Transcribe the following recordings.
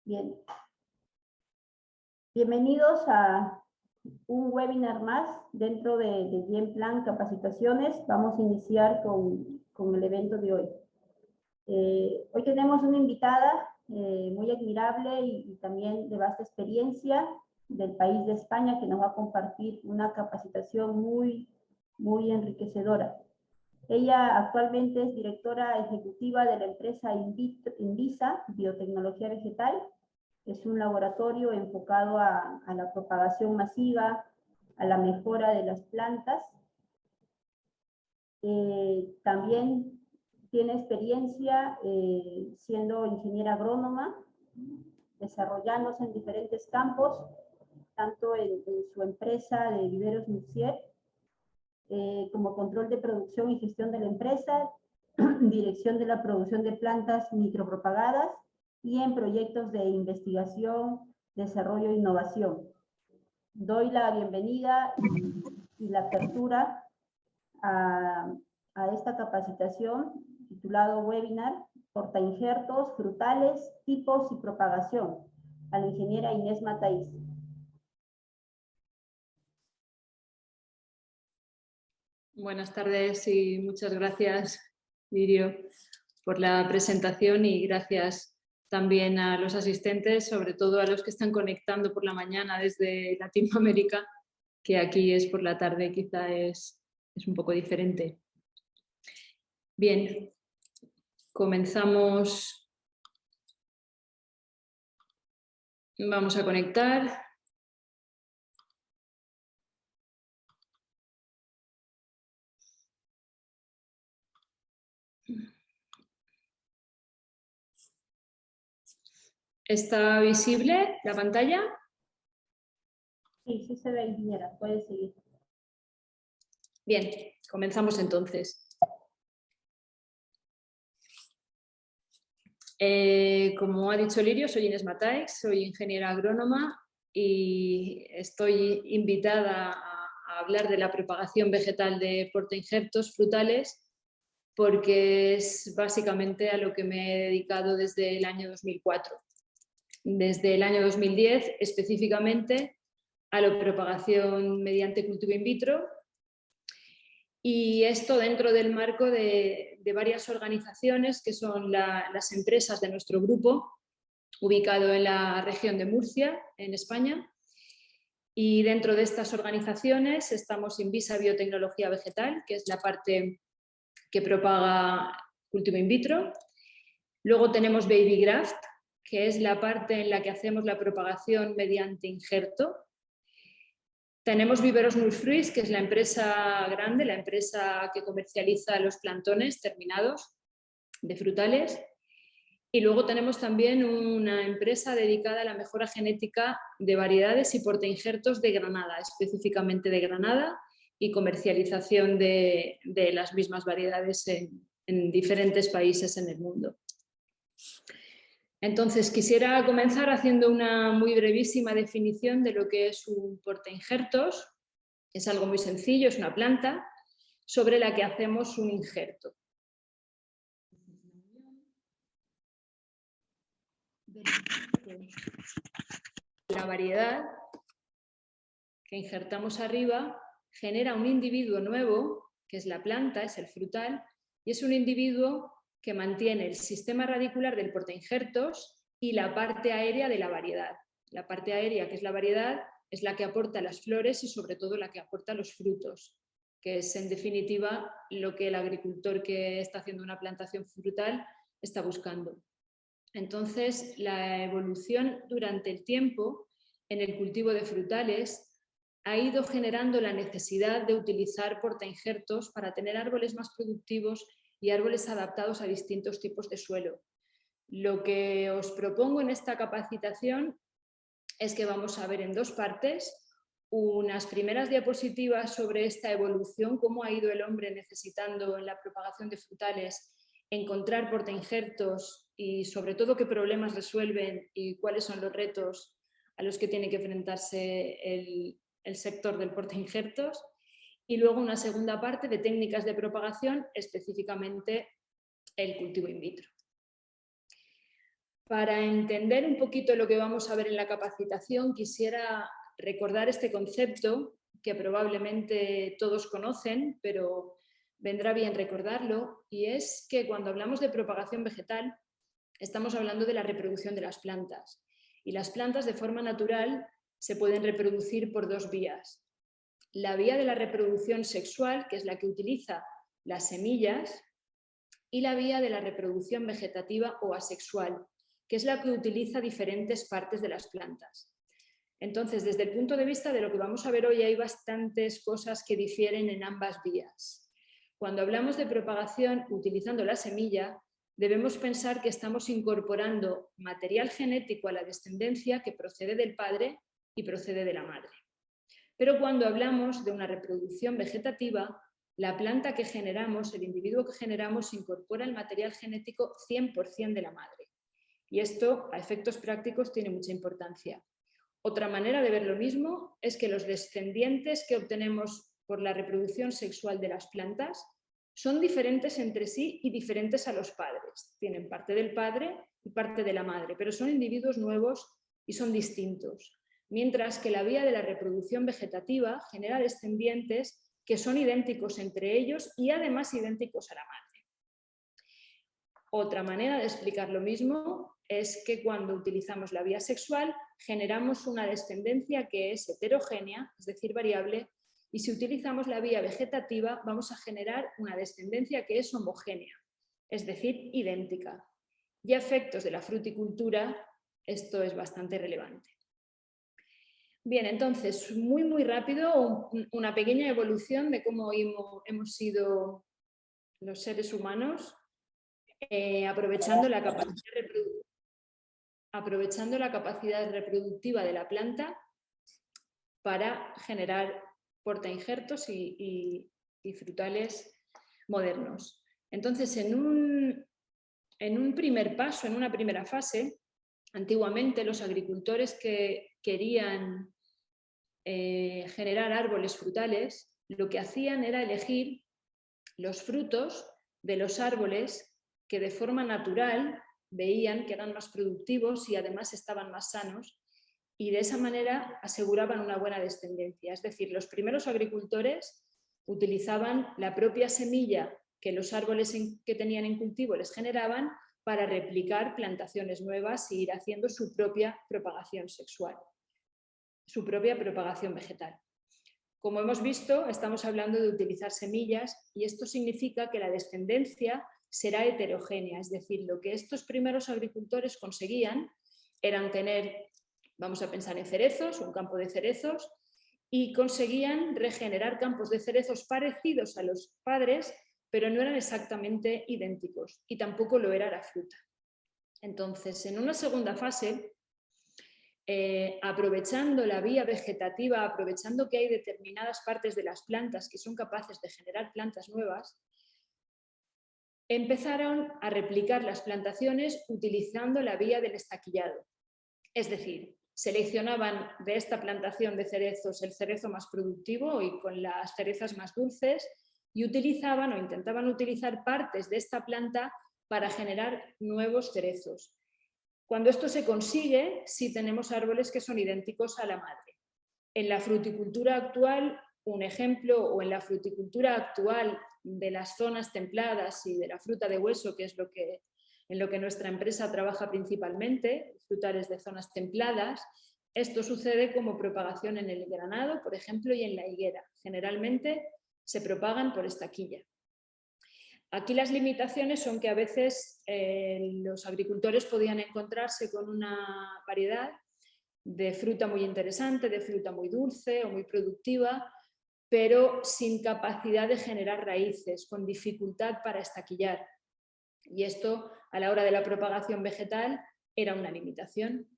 Bien. Bienvenidos a un webinar más dentro de Bien Plan Capacitaciones. Vamos a iniciar con el evento de hoy. Hoy tenemos una invitada muy admirable y también de vasta experiencia del país de España, que nos va a compartir una capacitación muy enriquecedora. Ella actualmente es directora ejecutiva de la empresa Invisa, Biotecnología Vegetal. Es un laboratorio enfocado a la propagación masiva, a la mejora de las plantas. También tiene experiencia siendo ingeniera agrónoma, desarrollándose en diferentes campos, tanto en su empresa de Viveros Musier, como control de producción y gestión de la empresa, dirección de la producción de plantas micropropagadas y en proyectos de investigación, desarrollo e innovación. Doy la bienvenida y la apertura a esta capacitación titulado webinar Portainjertos, frutales, tipos y propagación, a la ingeniera Inés Mataís. Buenas tardes y muchas gracias, Lirio, por la presentación y gracias también a los asistentes, sobre todo a los que están conectando por la mañana desde Latinoamérica, que aquí es por la tarde, quizá es un poco diferente. Bien, comenzamos. Vamos a conectar. ¿Está visible la pantalla? Sí, sí se ve, ingeniera. Puede seguir. Bien, comenzamos entonces. Como ha dicho Lirio, soy Inés Mataix, soy ingeniera agrónoma y estoy invitada a hablar de la propagación vegetal de portainjertos frutales porque es básicamente a lo que me he dedicado desde el año 2004. Desde el año 2010 específicamente a la propagación mediante cultivo in vitro, y esto dentro del marco de varias organizaciones que son las empresas de nuestro grupo, ubicado en la región de Murcia, en España. Y dentro de estas organizaciones estamos Invisa Biotecnología Vegetal, que es la parte que propaga cultivo in vitro. Luego tenemos Baby Graft, que es la parte en la que hacemos la propagación mediante injerto. Tenemos Viveros Nurfruits, que es la empresa grande, la empresa que comercializa los plantones terminados de frutales. Y luego tenemos también una empresa dedicada a la mejora genética de variedades y portainjertos de Granada, específicamente de Granada, y comercialización de las mismas variedades en diferentes países en el mundo. Entonces, quisiera comenzar haciendo una muy brevísima definición de lo que es un portainjertos. Es algo muy sencillo, es una planta sobre la que hacemos un injerto. La variedad que injertamos arriba genera un individuo nuevo, que es la planta, es el frutal, y es un individuo que mantiene el sistema radicular del portainjertos y la parte aérea de la variedad. La parte aérea, que es la variedad, es la que aporta las flores y sobre todo la que aporta los frutos, que es en definitiva lo que el agricultor que está haciendo una plantación frutal está buscando. Entonces, la evolución durante el tiempo en el cultivo de frutales ha ido generando la necesidad de utilizar portainjertos para tener árboles más productivos y árboles adaptados a distintos tipos de suelo. Lo que os propongo en esta capacitación es que vamos a ver en dos partes unas primeras diapositivas sobre esta evolución, cómo ha ido el hombre necesitando en la propagación de frutales encontrar portainjertos y sobre todo qué problemas resuelven y cuáles son los retos a los que tiene que enfrentarse el sector del portainjertos, y luego una segunda parte de técnicas de propagación, específicamente el cultivo in vitro. Para entender un poquito lo que vamos a ver en la capacitación, quisiera recordar este concepto que probablemente todos conocen, pero vendrá bien recordarlo, y es que cuando hablamos de propagación vegetal, estamos hablando de la reproducción de las plantas. Y las plantas de forma natural se pueden reproducir por dos vías. La vía de la reproducción sexual, que es la que utiliza las semillas, y la vía de la reproducción vegetativa o asexual, que es la que utiliza diferentes partes de las plantas. Entonces, desde el punto de vista de lo que vamos a ver hoy, hay bastantes cosas que difieren en ambas vías. Cuando hablamos de propagación utilizando la semilla, debemos pensar que estamos incorporando material genético a la descendencia que procede del padre y procede de la madre. Pero cuando hablamos de una reproducción vegetativa, la planta que generamos, el individuo que generamos, incorpora el material genético 100% de la madre. Y esto, a efectos prácticos, tiene mucha importancia. Otra manera de ver lo mismo es que los descendientes que obtenemos por la reproducción sexual de las plantas son diferentes entre sí y diferentes a los padres. Tienen parte del padre y parte de la madre, pero son individuos nuevos y son distintos. Mientras que la vía de la reproducción vegetativa genera descendientes que son idénticos entre ellos y además idénticos a la madre. Otra manera de explicar lo mismo es que cuando utilizamos la vía sexual generamos una descendencia que es heterogénea, es decir, variable, y si utilizamos la vía vegetativa vamos a generar una descendencia que es homogénea, es decir, idéntica. Y a efectos de la fruticultura esto es bastante relevante. Bien, entonces, muy rápido, una pequeña evolución de cómo hemos sido los seres humanos aprovechando la capacidad reproductiva de la planta para generar portainjertos y frutales modernos. Entonces, en un primer paso, en una primera fase, antiguamente los agricultores que querían generar árboles frutales, lo que hacían era elegir los frutos de los árboles que de forma natural veían que eran más productivos y además estaban más sanos, y de esa manera aseguraban una buena descendencia. Es decir, los primeros agricultores utilizaban la propia semilla que los árboles que tenían en cultivo les generaban para replicar plantaciones nuevas e ir haciendo su propia propagación sexual, su propia propagación vegetal. Como hemos visto, estamos hablando de utilizar semillas y esto significa que la descendencia será heterogénea, es decir, lo que estos primeros agricultores conseguían eran tener, vamos a pensar en cerezos, un campo de cerezos, y conseguían regenerar campos de cerezos parecidos a los padres, pero no eran exactamente idénticos y tampoco lo era la fruta. Entonces, en una segunda fase, aprovechando la vía vegetativa, aprovechando que hay determinadas partes de las plantas que son capaces de generar plantas nuevas, empezaron a replicar las plantaciones utilizando la vía del estaquillado. Es decir, seleccionaban de esta plantación de cerezos el cerezo más productivo y con las cerezas más dulces y utilizaban o intentaban utilizar partes de esta planta para generar nuevos cerezos. Cuando esto se consigue, sí tenemos árboles que son idénticos a la madre. En la fruticultura actual, un ejemplo, o en la fruticultura actual de las zonas templadas y de la fruta de hueso, que es en lo que nuestra empresa trabaja principalmente, frutales de zonas templadas, esto sucede como propagación en el granado, por ejemplo, y en la higuera. Generalmente se propagan por estaquilla. Aquí las limitaciones son que a veces los agricultores podían encontrarse con una variedad de fruta muy interesante, de fruta muy dulce o muy productiva, pero sin capacidad de generar raíces, con dificultad para estaquillar. Y esto, a la hora de la propagación vegetal, era una limitación.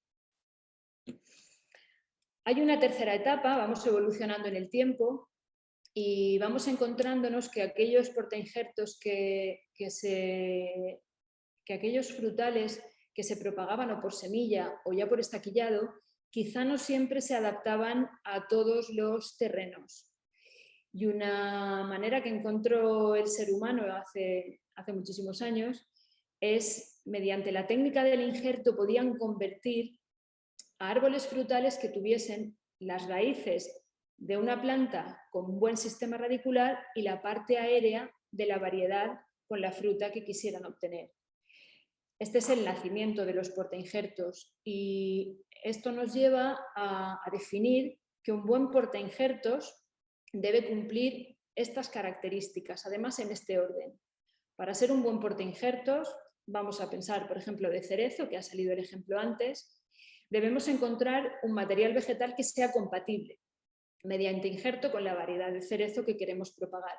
Hay una tercera etapa, vamos evolucionando en el tiempo, y vamos encontrándonos que aquellos portainjertos aquellos frutales que se propagaban o por semilla o ya por estaquillado, quizá no siempre se adaptaban a todos los terrenos. Y una manera que encontró el ser humano hace muchísimos años es, mediante la técnica del injerto, podían convertir a árboles frutales que tuviesen las raíces de una planta con un buen sistema radicular y la parte aérea de la variedad con la fruta que quisieran obtener. Este es el nacimiento de los portainjertos y esto nos lleva a definir que un buen portainjertos debe cumplir estas características, además en este orden. Para ser un buen portainjertos, vamos a pensar, por ejemplo, de cerezo, que ha salido el ejemplo antes, debemos encontrar un material vegetal que sea compatible mediante injerto con la variedad de cerezo que queremos propagar.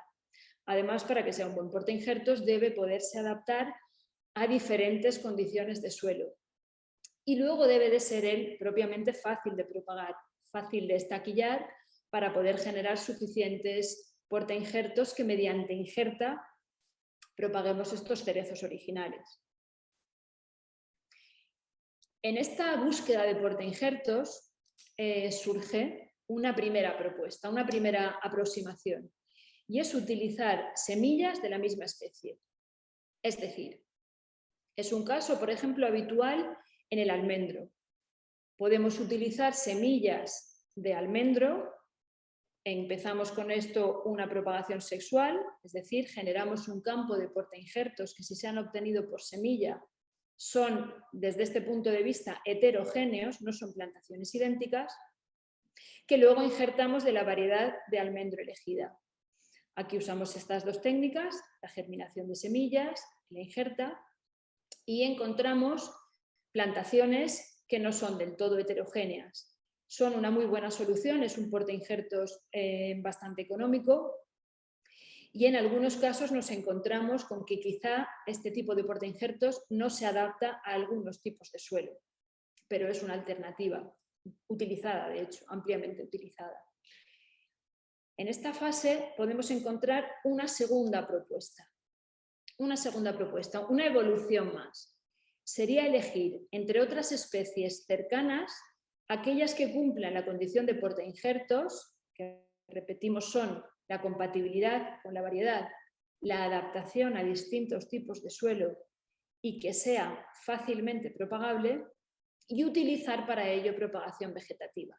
Además, para que sea un buen portainjertos, debe poderse adaptar a diferentes condiciones de suelo. Y luego debe de ser él propiamente fácil de propagar, fácil de estaquillar para poder generar suficientes portainjertos que mediante injerta propaguemos estos cerezos originales. En esta búsqueda de portainjertos surge una primera propuesta, una primera aproximación, y es utilizar semillas de la misma especie. Es decir, es un caso, por ejemplo, habitual en el almendro. Podemos utilizar semillas de almendro, empezamos con esto una propagación sexual, es decir, generamos un campo de portainjertos que si se han obtenido por semilla son, desde este punto de vista, heterogéneos, no son plantaciones idénticas, que luego injertamos de la variedad de almendro elegida. Aquí usamos estas dos técnicas, la germinación de semillas, la injerta, y encontramos plantaciones que no son del todo heterogéneas. Son una muy buena solución, es un portainjertos bastante económico y en algunos casos nos encontramos con que quizá este tipo de portainjertos no se adapta a algunos tipos de suelo, pero es una alternativa utilizada, de hecho, ampliamente utilizada. En esta fase podemos encontrar una segunda propuesta, una evolución más. Sería elegir, entre otras especies cercanas, aquellas que cumplan la condición de portainjertos, que repetimos son la compatibilidad con la variedad, la adaptación a distintos tipos de suelo y que sea fácilmente propagable, y utilizar para ello propagación vegetativa.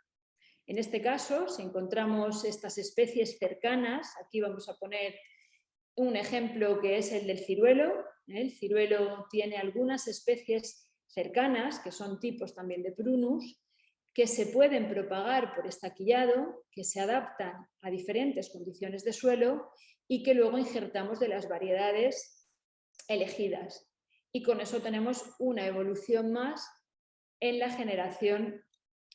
En este caso, si encontramos estas especies cercanas, aquí vamos a poner un ejemplo que es el del ciruelo. El ciruelo tiene algunas especies cercanas, que son tipos también de prunus, que se pueden propagar por estaquillado, que se adaptan a diferentes condiciones de suelo y que luego injertamos de las variedades elegidas. Y con eso tenemos una evolución más en la generación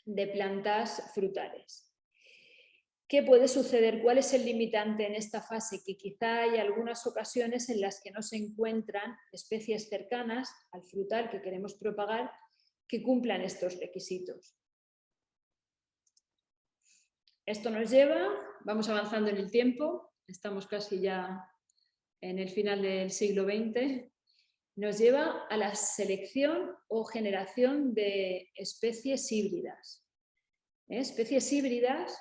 de plantas frutales. ¿Qué puede suceder? ¿Cuál es el limitante en esta fase? Que quizá hay algunas ocasiones en las que no se encuentran especies cercanas al frutal que queremos propagar que cumplan estos requisitos. Esto nos lleva, vamos avanzando en el tiempo, estamos casi ya en el final del siglo XX, nos lleva a la selección o generación de especies híbridas. Especies híbridas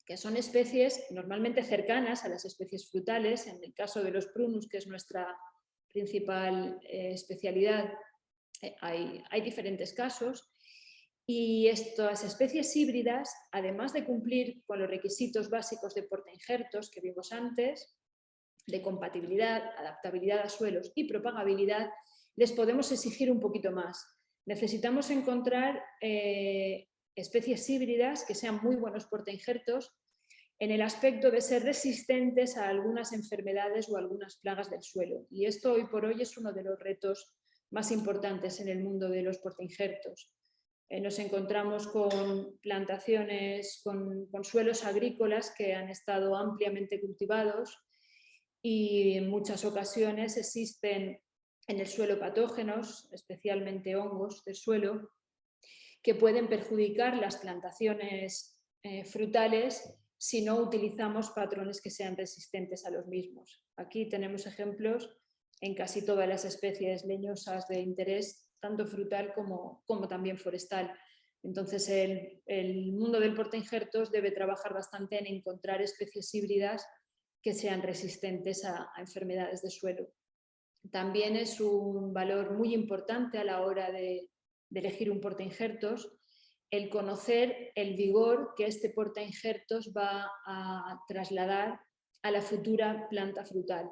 que son especies normalmente cercanas a las especies frutales. En el caso de los prunus, que es nuestra principal especialidad, hay diferentes casos. Y estas especies híbridas, además de cumplir con los requisitos básicos de portainjertos que vimos antes, de compatibilidad, adaptabilidad a suelos y propagabilidad, les podemos exigir un poquito más. Necesitamos encontrar especies híbridas que sean muy buenos portainjertos en el aspecto de ser resistentes a algunas enfermedades o algunas plagas del suelo. Y esto hoy por hoy es uno de los retos más importantes en el mundo de los portainjertos. Nos encontramos con plantaciones, con suelos agrícolas que han estado ampliamente cultivados y en muchas ocasiones existen en el suelo patógenos, especialmente hongos del suelo, que pueden perjudicar las plantaciones frutales si no utilizamos patrones que sean resistentes a los mismos. Aquí tenemos ejemplos en casi todas las especies leñosas de interés, tanto frutal como también forestal. Entonces el mundo del portainjertos debe trabajar bastante en encontrar especies híbridas que sean resistentes a enfermedades de suelo. también es un valor muy importante a la hora de elegir un portainjertos, el conocer el vigor que este portainjertos va a trasladar a la futura planta frutal.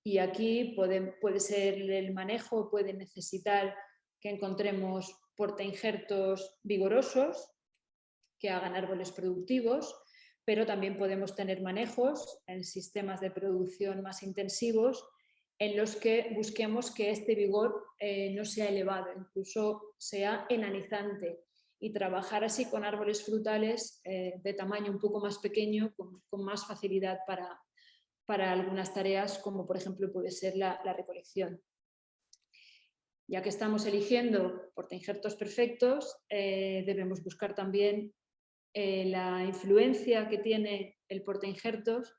Y aquí puede ser el manejo, puede necesitar que encontremos portainjertos vigorosos que hagan árboles productivos, pero también podemos tener manejos en sistemas de producción más intensivos en los que busquemos que este vigor no sea elevado, incluso sea enanizante, y trabajar así con árboles frutales de tamaño un poco más pequeño, con más facilidad para algunas tareas, como por ejemplo puede ser la recolección. Ya que estamos eligiendo portainjertos perfectos, debemos buscar también la influencia que tiene el portainjertos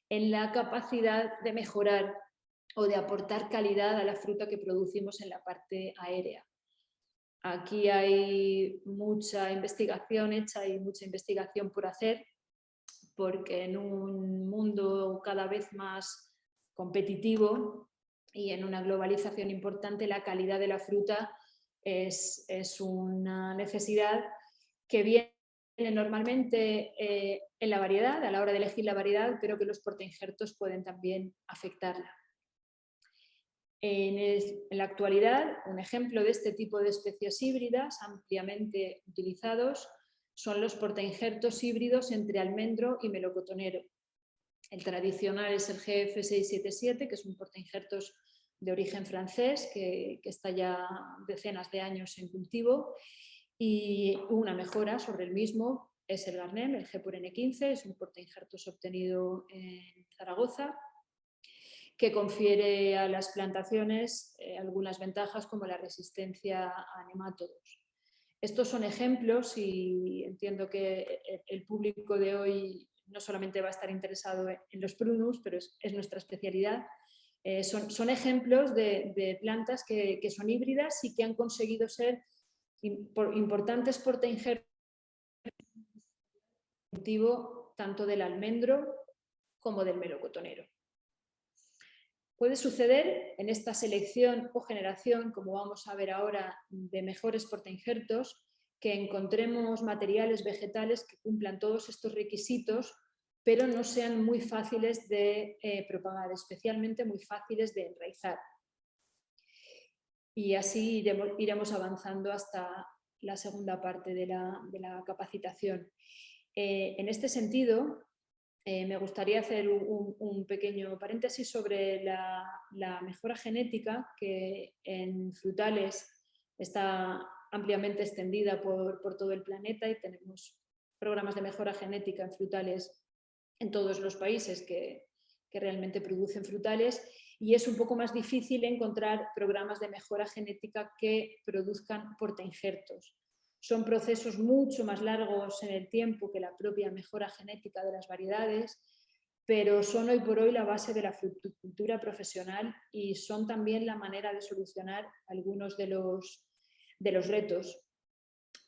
en la capacidad de mejorar o de aportar calidad a la fruta que producimos en la parte aérea. Aquí hay mucha investigación hecha y mucha investigación por hacer, porque en un mundo cada vez más competitivo y en una globalización importante, la calidad de la fruta es una necesidad que viene normalmente en la variedad, a la hora de elegir la variedad, pero que los portainjertos pueden también afectarla. En la actualidad, un ejemplo de este tipo de especies híbridas ampliamente utilizados son los portainjertos híbridos entre almendro y melocotonero. El tradicional es el GF677, que es un portainjertos de origen francés que está ya decenas de años en cultivo, y una mejora sobre el mismo es el Garnem, el G por N15, es un portainjertos obtenido en Zaragoza, que confiere a las plantaciones algunas ventajas como la resistencia a nemátodos. Estos son ejemplos, y entiendo que el público de hoy no solamente va a estar interesado en los prunus, pero es nuestra especialidad. Son ejemplos de plantas que son híbridas y que han conseguido ser importantes portainjertos tanto del almendro como del melocotonero. Puede suceder en esta selección o generación, como vamos a ver ahora, de mejores portainjertos, que encontremos materiales vegetales que cumplan todos estos requisitos, pero no sean muy fáciles de propagar, especialmente muy fáciles de enraizar. Y así iremos avanzando hasta la segunda parte de la capacitación. En este sentido, me gustaría hacer un pequeño paréntesis sobre la mejora genética, que en frutales está ampliamente extendida por todo el planeta, y tenemos programas de mejora genética en frutales en todos los países que realmente producen frutales, y es un poco más difícil encontrar programas de mejora genética que produzcan portainjertos. Son procesos mucho más largos en el tiempo que la propia mejora genética de las variedades, pero son hoy por hoy la base de la fruticultura profesional y son también la manera de solucionar algunos de los retos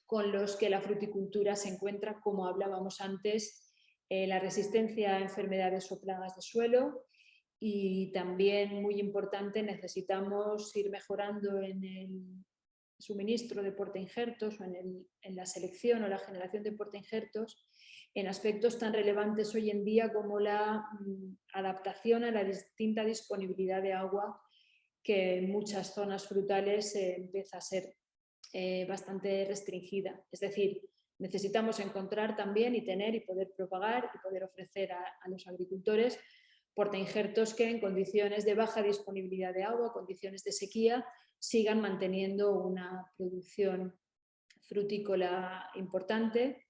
con los que la fruticultura se encuentra, como hablábamos antes, la resistencia a enfermedades o plagas de suelo. Y también, muy importante, necesitamos ir mejorando en el suministro de portainjertos o en la selección o la generación de portainjertos en aspectos tan relevantes hoy en día como la adaptación a la distinta disponibilidad de agua, que en muchas zonas frutales empieza a ser bastante restringida. Es decir, necesitamos encontrar también y tener y poder propagar y poder ofrecer a los agricultores portainjertos que en condiciones de baja disponibilidad de agua, condiciones de sequía, sigan manteniendo una producción frutícola importante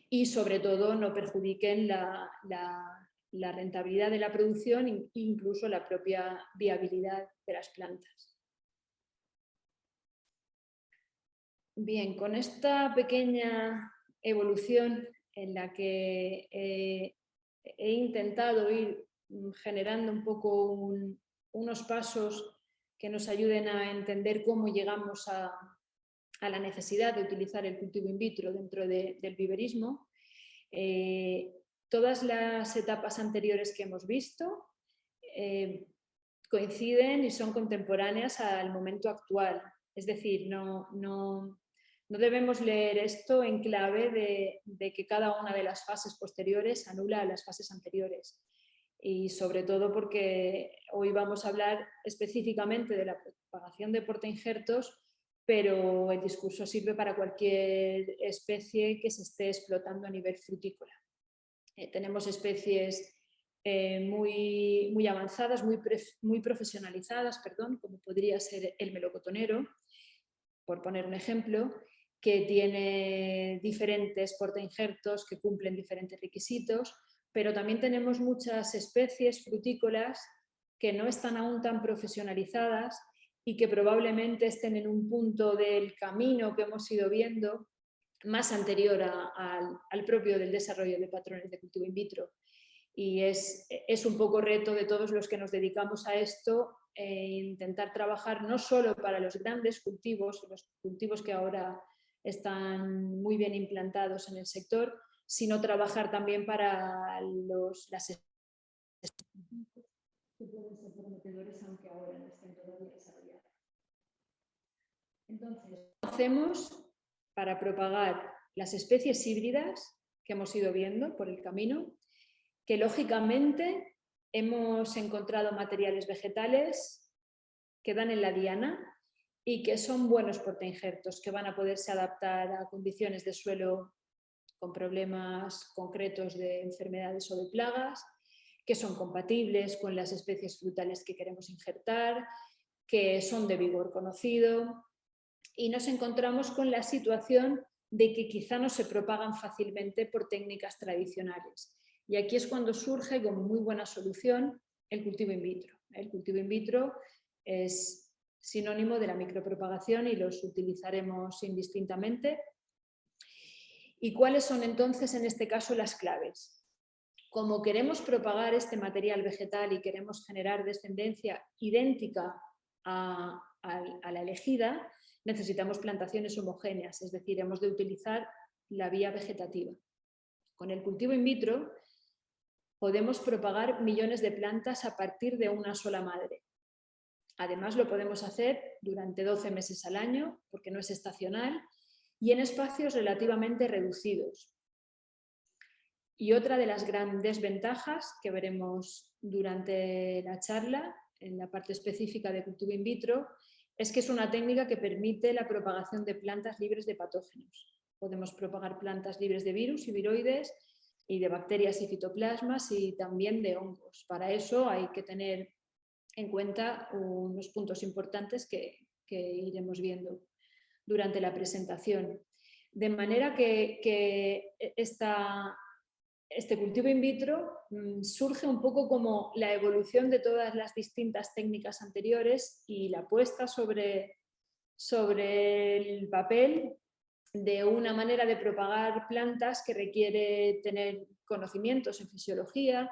y sobre todo no perjudiquen la rentabilidad de la producción e incluso la propia viabilidad de las plantas. Bien, con esta pequeña evolución en la que he intentado ir generando un poco unos pasos que nos ayuden a entender cómo llegamos a la necesidad de utilizar el cultivo in vitro dentro del viverismo. Todas las etapas anteriores que hemos visto coinciden y son contemporáneas al momento actual. Es decir, no debemos leer esto en clave de que cada una de las fases posteriores anula a las fases anteriores. Y sobre todo porque hoy vamos a hablar específicamente de la propagación de portainjertos, pero el discurso sirve para cualquier especie que se esté explotando a nivel frutícola. Tenemos especies muy avanzadas, muy profesionalizadas, como podría ser el melocotonero, por poner un ejemplo, que tiene diferentes portainjertos que cumplen diferentes requisitos, pero también tenemos muchas especies frutícolas que no están aún tan profesionalizadas y que probablemente estén en un punto del camino que hemos ido viendo más anterior al propio del desarrollo de patrones de cultivo in vitro. Y es un poco reto de todos los que nos dedicamos a esto, intentar trabajar no solo para los grandes cultivos, los cultivos que ahora están muy bien implantados en el sector, sino trabajar también para las especies que pueden ser prometedores, aunque ahora no estén todavía desarrolladas. Entonces, ¿cómo hacemos para propagar las especies híbridas que hemos ido viendo por el camino? Que lógicamente hemos encontrado materiales vegetales que dan en la diana y que son buenos portainjertos, que van a poderse adaptar a condiciones de suelo con problemas concretos de enfermedades o de plagas, que son compatibles con las especies frutales que queremos injertar, que son de vigor conocido, y nos encontramos con la situación de que quizá no se propagan fácilmente por técnicas tradicionales. Y aquí es cuando surge como muy buena solución el cultivo in vitro. El cultivo in vitro es sinónimo de la micropropagación y los utilizaremos indistintamente. ¿Y cuáles son entonces en este caso las claves? Como queremos propagar este material vegetal y queremos generar descendencia idéntica a la elegida, necesitamos plantaciones homogéneas, es decir, hemos de utilizar la vía vegetativa. Con el cultivo in vitro podemos propagar millones de plantas a partir de una sola madre. Además, lo podemos hacer durante 12 meses al año, porque no es estacional, y en espacios relativamente reducidos. Y otra de las grandes ventajas que veremos durante la charla, en la parte específica de cultivo in vitro, es que es una técnica que permite la propagación de plantas libres de patógenos. Podemos propagar plantas libres de virus y viroides, y de bacterias y fitoplasmas, y también de hongos. Para eso hay que tener en cuenta unos puntos importantes que iremos viendo durante la presentación. De manera que este cultivo in vitro surge un poco como la evolución de todas las distintas técnicas anteriores y la puesta sobre el papel de una manera de propagar plantas que requiere tener conocimientos en fisiología,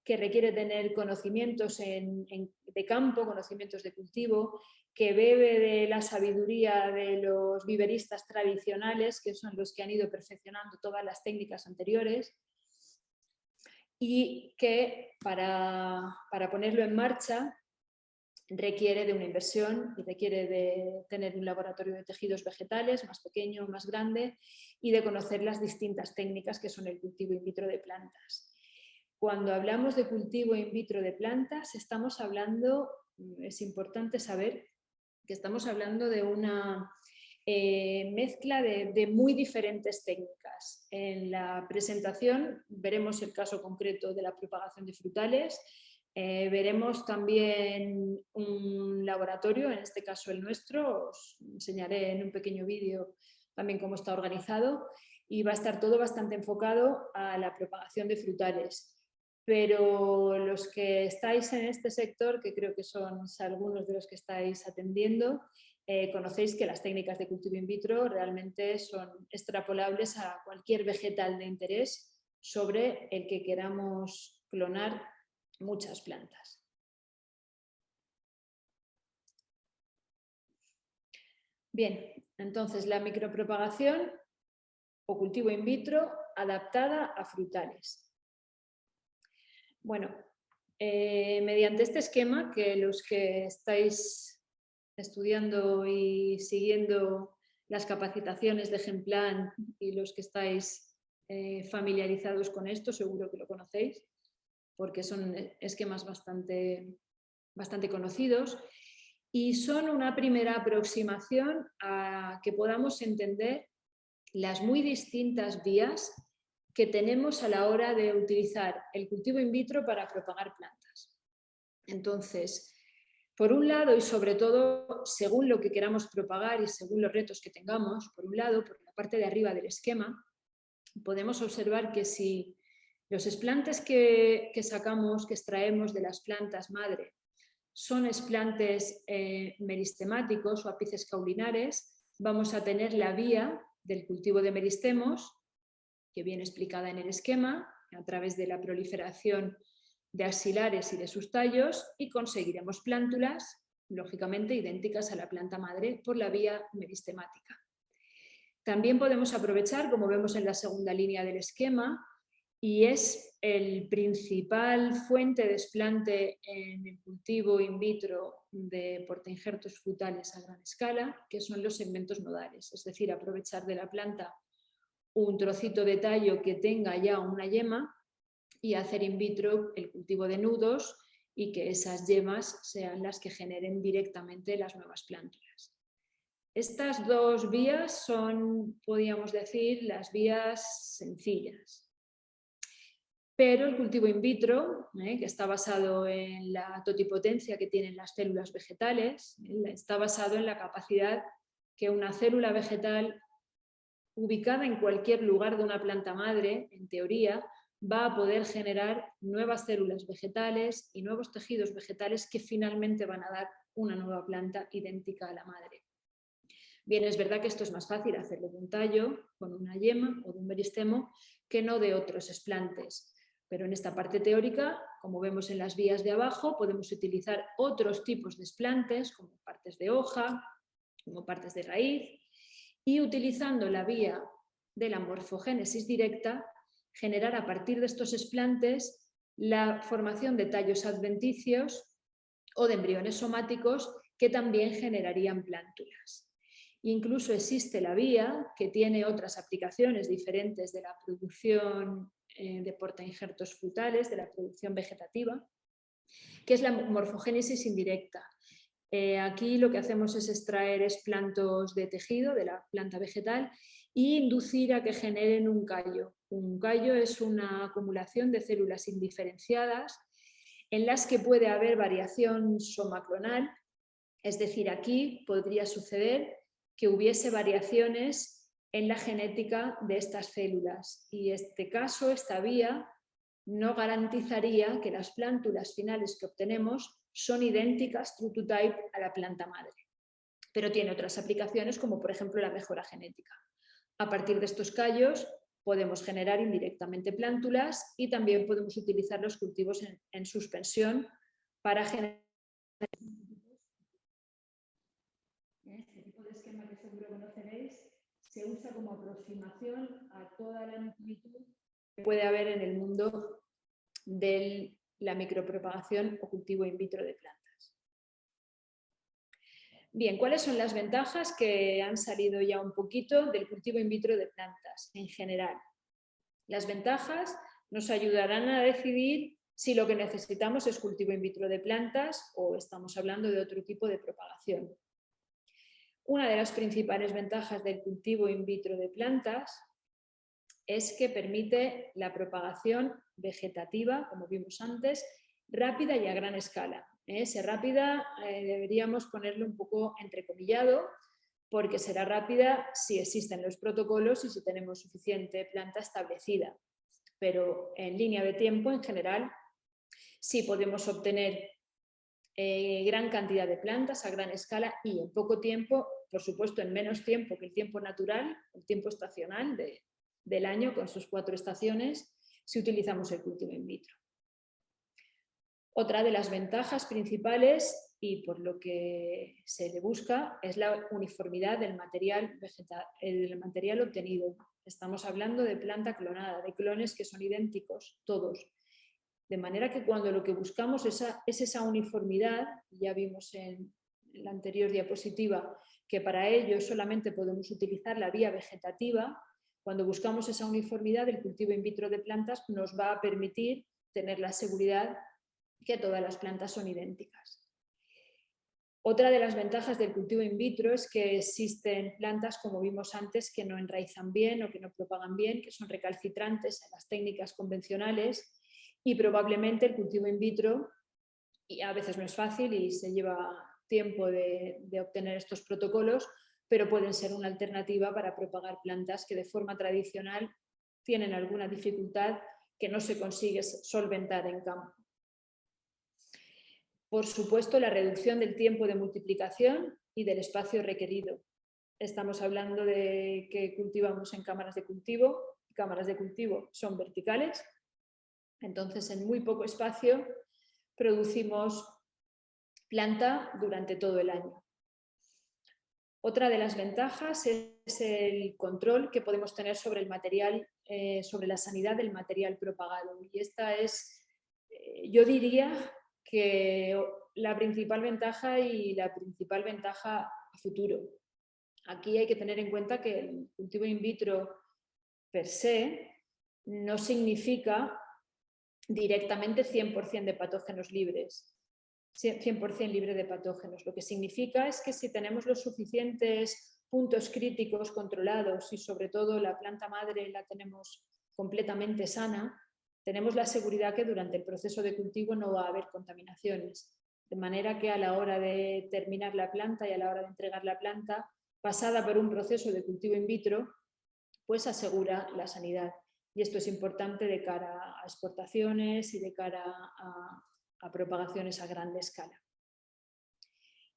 que requiere tener conocimientos de campo, conocimientos de cultivo, que bebe de la sabiduría de los viveristas tradicionales, que son los que han ido perfeccionando todas las técnicas anteriores, y que para ponerlo en marcha requiere de una inversión y requiere de tener un laboratorio de tejidos vegetales más pequeño, más grande, y de conocer las distintas técnicas que son el cultivo in vitro de plantas. Cuando hablamos de cultivo in vitro de plantas, estamos hablando, es importante saber que estamos hablando de una mezcla de muy diferentes técnicas. En la presentación veremos el caso concreto de la propagación de frutales. Veremos también un laboratorio, en este caso el nuestro, os enseñaré en un pequeño vídeo también cómo está organizado, y va a estar todo bastante enfocado a la propagación de frutales. Pero los que estáis en este sector, que creo que son algunos de los que estáis atendiendo, conocéis que las técnicas de cultivo in vitro realmente son extrapolables a cualquier vegetal de interés sobre el que queramos clonar muchas plantas. Bien, entonces la micropropagación o cultivo in vitro adaptada a frutales. Bueno, mediante este esquema, que los que estáis estudiando y siguiendo las capacitaciones de Gemplan y los que estáis familiarizados con esto, seguro que lo conocéis, porque son esquemas bastante conocidos y son una primera aproximación a que podamos entender las muy distintas vías que tenemos a la hora de utilizar el cultivo in vitro para propagar plantas. Entonces, por un lado y sobre todo según lo que queramos propagar y según los retos que tengamos, por un lado, por la parte de arriba del esquema, podemos observar que si los explantes que sacamos, que extraemos de las plantas madre, son explantes meristemáticos o ápices caulinares, vamos a tener la vía del cultivo de meristemos, que viene explicada en el esquema, a través de la proliferación de axilares y de sus tallos, y conseguiremos plántulas, lógicamente idénticas a la planta madre, por la vía meristemática. También podemos aprovechar, como vemos en la segunda línea del esquema, y es el principal fuente de explante en el cultivo in vitro de portainjertos frutales a gran escala, que son los segmentos nodales, es decir, aprovechar de la planta un trocito de tallo que tenga ya una yema y hacer in vitro el cultivo de nudos y que esas yemas sean las que generen directamente las nuevas plántulas. Estas dos vías son, podríamos decir, las vías sencillas. Pero el cultivo in vitro, que está basado en la totipotencia que tienen las células vegetales, está basado en la capacidad que una célula vegetal ubicada en cualquier lugar de una planta madre, en teoría, va a poder generar nuevas células vegetales y nuevos tejidos vegetales que finalmente van a dar una nueva planta idéntica a la madre. Bien, es verdad que esto es más fácil hacerlo de un tallo, con una yema o de un meristemo, que no de otros explantes. Pero en esta parte teórica, como vemos en las vías de abajo, podemos utilizar otros tipos de explantes, como partes de hoja, como partes de raíz, y utilizando la vía de la morfogénesis directa, generar a partir de estos explantes la formación de tallos adventicios o de embriones somáticos que también generarían plántulas. Incluso existe la vía que tiene otras aplicaciones diferentes de la producción de portainjertos frutales, de la producción vegetativa, que es la morfogénesis indirecta. Aquí lo que hacemos es extraer explantos de tejido de la planta vegetal e inducir a que generen un callo. Un callo es una acumulación de células indiferenciadas en las que puede haber variación somaclonal, es decir, aquí podría suceder que hubiese variaciones en la genética de estas células y este caso, esta vía, no garantizaría que las plántulas finales que obtenemos son idénticas true to type a la planta madre, pero tiene otras aplicaciones como por ejemplo la mejora genética. A partir de estos callos podemos generar indirectamente plántulas y también podemos utilizar los cultivos en suspensión para generar este tipo de esquema que seguro conoceréis. Se usa como aproximación a toda la amplitud que puede haber en el mundo de la micropropagación o cultivo in vitro de plantas. Bien, ¿cuáles son las ventajas que han salido ya un poquito del cultivo in vitro de plantas en general? Las ventajas nos ayudarán a decidir si lo que necesitamos es cultivo in vitro de plantas o estamos hablando de otro tipo de propagación. Una de las principales ventajas del cultivo in vitro de plantas es que permite la propagación vegetativa, como vimos antes, rápida y a gran escala. Ese rápida deberíamos ponerlo un poco entrecomillado, porque será rápida si existen los protocolos y si tenemos suficiente planta establecida. Pero en línea de tiempo, en general, sí podemos obtener gran cantidad de plantas a gran escala y en poco tiempo, por supuesto en menos tiempo que el tiempo natural, el tiempo estacional del año con sus 4 estaciones, si utilizamos el cultivo in vitro. Otra de las ventajas principales y por lo que se le busca es la uniformidad del material obtenido. Estamos hablando de planta clonada, de clones que son idénticos todos. De manera que cuando lo que buscamos es esa uniformidad, ya vimos en la anterior diapositiva que para ello solamente podemos utilizar la vía vegetativa, cuando buscamos esa uniformidad, el cultivo in vitro de plantas nos va a permitir tener la seguridad que todas las plantas son idénticas. Otra de las ventajas del cultivo in vitro es que existen plantas, como vimos antes, que no enraizan bien o que no propagan bien, que son recalcitrantes en las técnicas convencionales, y probablemente el cultivo in vitro, y a veces no es fácil y se lleva tiempo de obtener estos protocolos, pero pueden ser una alternativa para propagar plantas que de forma tradicional tienen alguna dificultad que no se consigue solventar en campo. Por supuesto, la reducción del tiempo de multiplicación y del espacio requerido. Estamos hablando de que cultivamos en cámaras de cultivo. Cámaras de cultivo son verticales, entonces en muy poco espacio producimos planta durante todo el año. Otra de las ventajas es el control que podemos tener sobre el material, sobre la sanidad del material propagado. Y esta es, yo diría, que la principal ventaja y la principal ventaja a futuro. Aquí hay que tener en cuenta que el cultivo in vitro per se no significa directamente 100% de patógenos libres, 100% libre de patógenos. Lo que significa es que si tenemos los suficientes puntos críticos controlados y sobre todo la planta madre la tenemos completamente sana, tenemos la seguridad que durante el proceso de cultivo no va a haber contaminaciones. De manera que a la hora de terminar la planta y a la hora de entregar la planta, pasada por un proceso de cultivo in vitro, pues asegura la sanidad. Y esto es importante de cara a exportaciones y de cara a propagaciones a gran escala.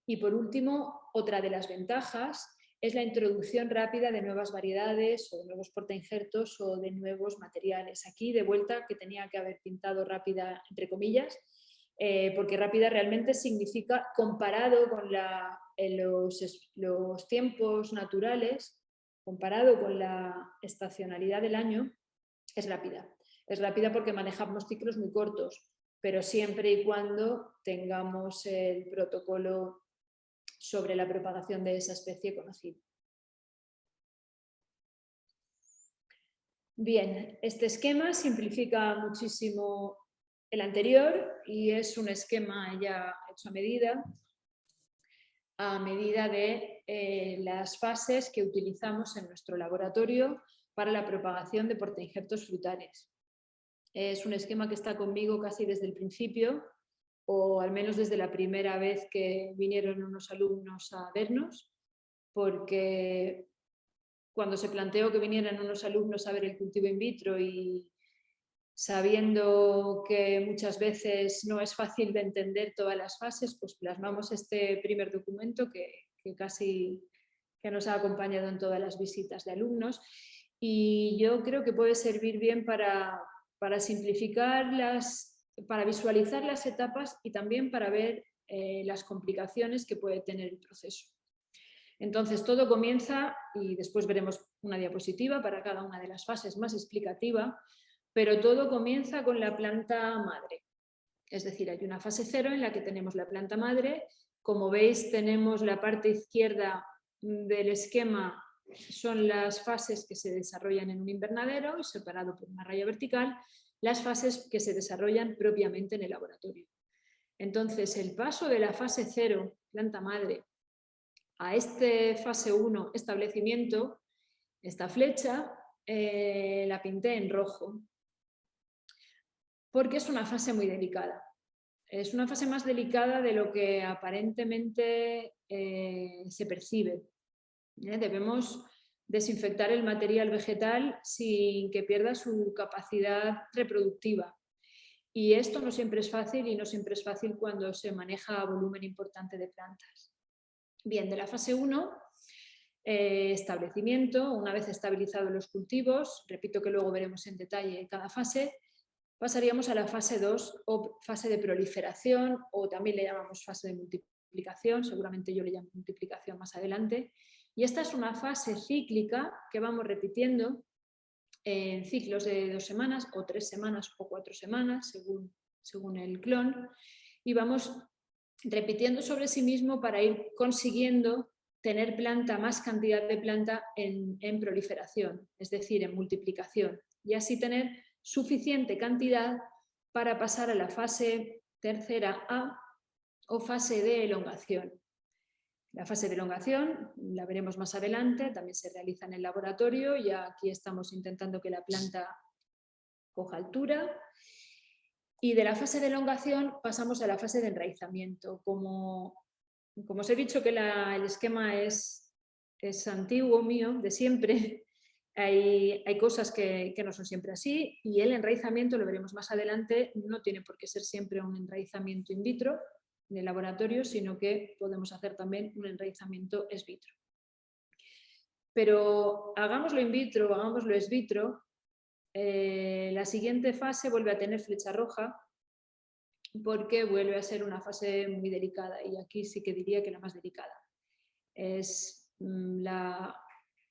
Y por último, otra de las ventajas es la introducción rápida de nuevas variedades o de nuevos portainjertos o de nuevos materiales. Aquí, de vuelta, que tenía que haber pintado rápida, entre comillas, porque rápida realmente significa, comparado con los tiempos naturales, comparado con la estacionalidad del año, es rápida. Es rápida porque manejamos ciclos muy cortos, pero siempre y cuando tengamos el protocolo sobre la propagación de esa especie conocida. Bien, este esquema simplifica muchísimo el anterior y es un esquema ya hecho a medida de las fases que utilizamos en nuestro laboratorio para la propagación de portainjertos frutales. Es un esquema que está conmigo casi desde el principio, o al menos desde la primera vez que vinieron unos alumnos a vernos, porque cuando se planteó que vinieran unos alumnos a ver el cultivo in vitro y sabiendo que muchas veces no es fácil de entender todas las fases, pues plasmamos este primer documento que nos ha acompañado en todas las visitas de alumnos, y yo creo que puede servir bien para simplificar para visualizar las etapas y también para ver las complicaciones que puede tener el proceso. Entonces, todo comienza, y después veremos una diapositiva para cada una de las fases más explicativa, pero todo comienza con la planta madre. Es decir, hay una fase 0 en la que tenemos la planta madre. Como veis, tenemos la parte izquierda del esquema, son las fases que se desarrollan en un invernadero y separado por una raya vertical, las fases que se desarrollan propiamente en el laboratorio. Entonces, el paso de la fase 0, planta madre, a este fase 1, establecimiento, esta flecha la pinté en rojo, porque es una fase muy delicada. Es una fase más delicada de lo que aparentemente se percibe. Debemos desinfectar el material vegetal sin que pierda su capacidad reproductiva. Y esto no siempre es fácil, y no siempre es fácil cuando se maneja volumen importante de plantas. Bien, de la fase 1, establecimiento, una vez estabilizados los cultivos, repito que luego veremos en detalle cada fase, pasaríamos a la fase 2 o fase de proliferación, o también le llamamos fase de multiplicación, seguramente yo le llamo multiplicación más adelante. Y esta es una fase cíclica que vamos repitiendo en ciclos de 2 semanas o 3 semanas o 4 semanas, según según el clon, y vamos repitiendo sobre sí mismo para ir consiguiendo tener más cantidad de planta en proliferación, es decir, en multiplicación, y así tener suficiente cantidad para pasar a la fase tercera A o fase de elongación. La fase de elongación la veremos más adelante, también se realiza en el laboratorio, ya aquí estamos intentando que la planta coja altura. Y de la fase de elongación pasamos a la fase de enraizamiento. Como os he dicho que el esquema es antiguo mío, de siempre, hay cosas que no son siempre así, y el enraizamiento, lo veremos más adelante, no tiene por qué ser siempre un enraizamiento in vitro en el laboratorio, sino que podemos hacer también un enraizamiento ex vitro. Pero hagámoslo in vitro o hagámoslo ex vitro, la siguiente fase vuelve a tener flecha roja porque vuelve a ser una fase muy delicada, y aquí sí que diría que la más delicada. Es la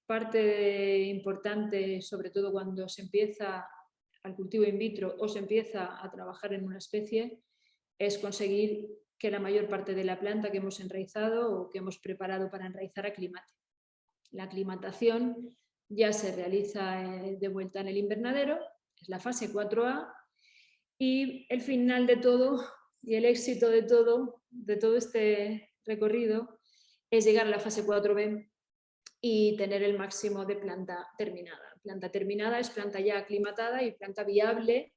parte importante, sobre todo cuando se empieza al cultivo in vitro o se empieza a trabajar en una especie, es conseguir que la mayor parte de la planta que hemos enraizado o que hemos preparado para enraizar aclimate. La aclimatación ya se realiza de vuelta en el invernadero, es la fase 4A, y el final de todo y el éxito de todo este recorrido es llegar a la fase 4B y tener el máximo de planta terminada. Planta terminada es planta ya aclimatada y planta viable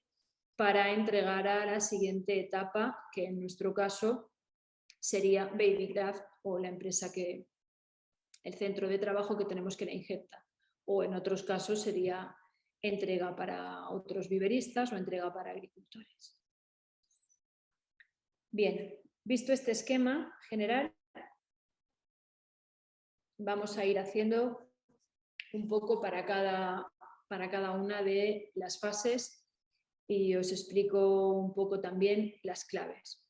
para entregar a la siguiente etapa, que en nuestro caso sería Babygraph, o la empresa el centro de trabajo que tenemos que la injecta, o en otros casos sería entrega para otros viveristas o entrega para agricultores. Bien, visto este esquema general, vamos a ir haciendo un poco para cada una de las fases, y os explico un poco también las claves.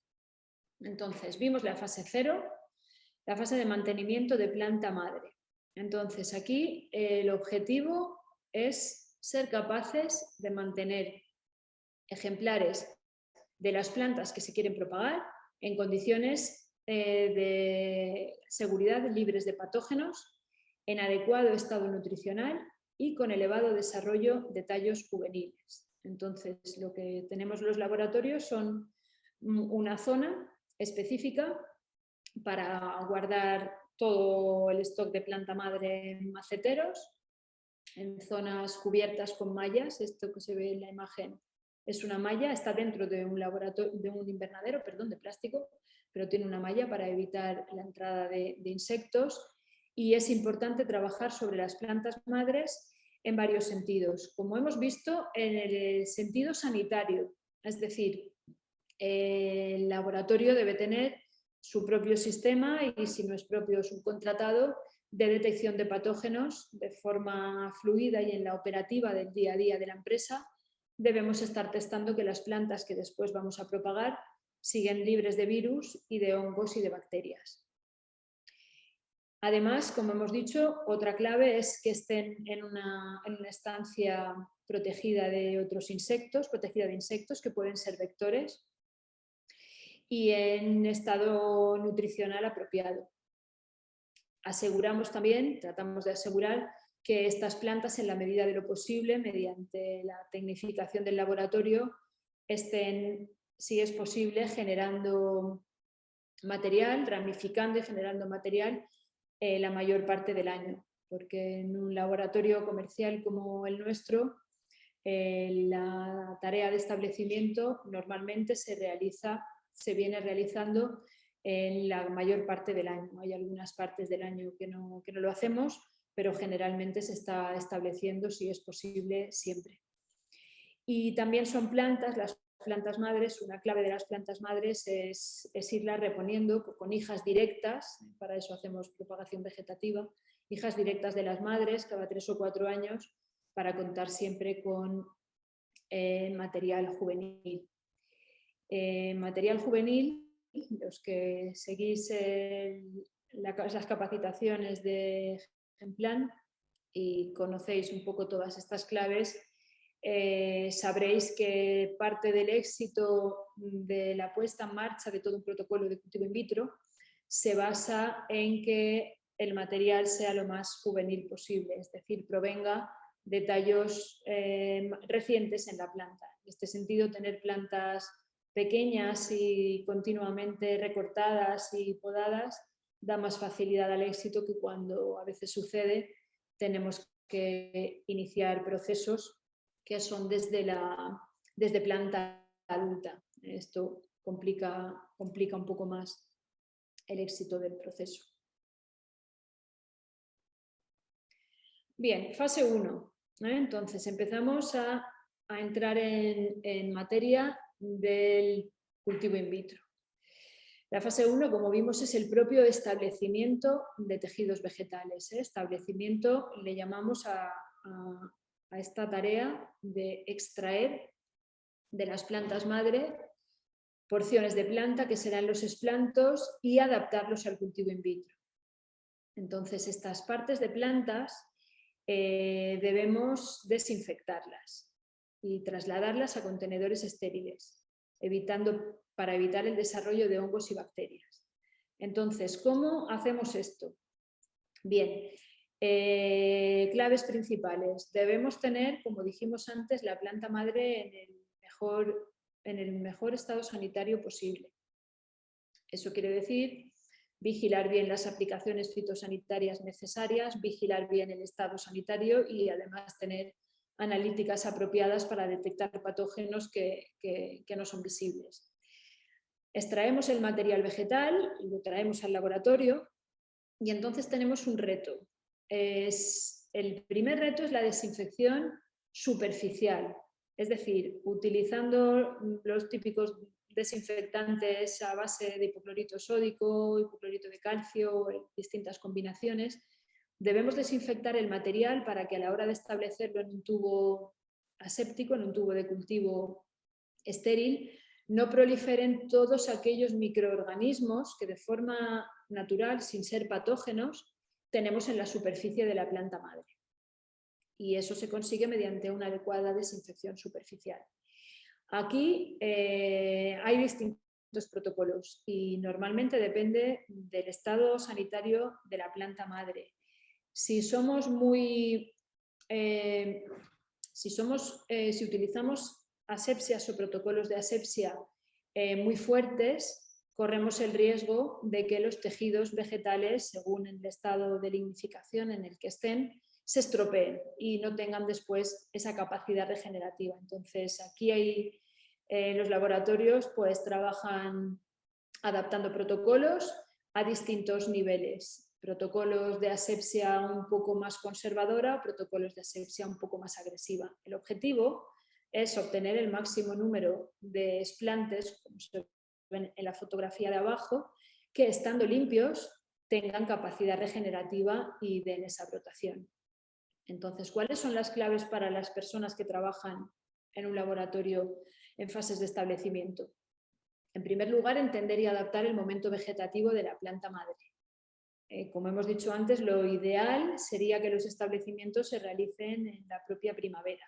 Entonces, vimos la fase 0, la fase de mantenimiento de planta madre. Entonces, aquí el objetivo es ser capaces de mantener ejemplares de las plantas que se quieren propagar en condiciones de seguridad libres de patógenos, en adecuado estado nutricional y con elevado desarrollo de tallos juveniles. Entonces, lo que tenemos los laboratorios son una zona específica para guardar todo el stock de planta madre en maceteros, en zonas cubiertas con mallas. Esto que se ve en la imagen es una malla, está dentro de un invernadero, de plástico, pero tiene una malla para evitar la entrada de insectos, y es importante trabajar sobre las plantas madres en varios sentidos. Como hemos visto, en el sentido sanitario, es decir, el laboratorio debe tener su propio sistema, y si no es propio, subcontratado, de detección de patógenos de forma fluida y en la operativa del día a día de la empresa. Debemos estar testando que las plantas que después vamos a propagar siguen libres de virus y de hongos y de bacterias. Además, como hemos dicho, otra clave es que estén en una estancia protegida de otros insectos, protegida de insectos que pueden ser vectores, y en estado nutricional apropiado. Tratamos de asegurar que estas plantas, en la medida de lo posible, mediante la tecnificación del laboratorio, estén, si es posible, generando material, ramificando y generando material la mayor parte del año, porque en un laboratorio comercial como el nuestro, la tarea de establecimiento normalmente se viene realizando en la mayor parte del año. Hay algunas partes del año que no lo hacemos, pero generalmente se está estableciendo, si es posible, siempre. Y también son plantas, las plantas madres, una clave de las plantas madres es irlas reponiendo con hijas directas, para eso hacemos propagación vegetativa, hijas directas de las madres cada 3 o 4 años, para contar siempre con material juvenil. Material juvenil, los que seguís las capacitaciones de Genplan y conocéis un poco todas estas claves, sabréis que parte del éxito de la puesta en marcha de todo un protocolo de cultivo in vitro se basa en que el material sea lo más juvenil posible, es decir, provenga de tallos recientes en la planta. En este sentido, tener plantas pequeñas y continuamente recortadas y podadas da más facilidad al éxito que cuando a veces sucede tenemos que iniciar procesos que son desde planta adulta. Esto complica un poco más el éxito del proceso. Bien, fase 1. Entonces empezamos a entrar en materia del cultivo in vitro. La fase 1, como vimos, es el propio establecimiento de tejidos vegetales. Establecimiento le llamamos a esta tarea de extraer de las plantas madre porciones de planta que serán los explantos y adaptarlos al cultivo in vitro. Entonces, estas partes de plantas debemos desinfectarlas y trasladarlas a contenedores estériles, para evitar el desarrollo de hongos y bacterias. Entonces, ¿cómo hacemos esto? Bien, claves principales. Debemos tener, como dijimos antes, la planta madre en el mejor estado sanitario posible. Eso quiere decir vigilar bien las aplicaciones fitosanitarias necesarias, vigilar bien el estado sanitario y además tener analíticas apropiadas para detectar patógenos que no son visibles. Extraemos el material vegetal y lo traemos al laboratorio y entonces tenemos un reto. El primer reto es la desinfección superficial, es decir, utilizando los típicos desinfectantes a base de hipoclorito sódico, hipoclorito de calcio, distintas combinaciones. Debemos desinfectar el material para que a la hora de establecerlo en un tubo aséptico, en un tubo de cultivo estéril, no proliferen todos aquellos microorganismos que de forma natural, sin ser patógenos, tenemos en la superficie de la planta madre. Y eso se consigue mediante una adecuada desinfección superficial. Aquí hay distintos protocolos y normalmente depende del estado sanitario de la planta madre. Si utilizamos asepsias o protocolos de asepsia muy fuertes, corremos el riesgo de que los tejidos vegetales, según el estado de lignificación en el que estén, se estropeen y no tengan después esa capacidad regenerativa. Entonces, aquí los laboratorios pues trabajan adaptando protocolos a distintos niveles. Protocolos de asepsia un poco más conservadora, protocolos de asepsia un poco más agresiva. El objetivo es obtener el máximo número de explantes, como se ven en la fotografía de abajo, que estando limpios tengan capacidad regenerativa y den esa brotación. Entonces, ¿cuáles son las claves para las personas que trabajan en un laboratorio en fases de establecimiento? En primer lugar, entender y adaptar el momento vegetativo de la planta madre. Como hemos dicho antes, lo ideal sería que los establecimientos se realicen en la propia primavera,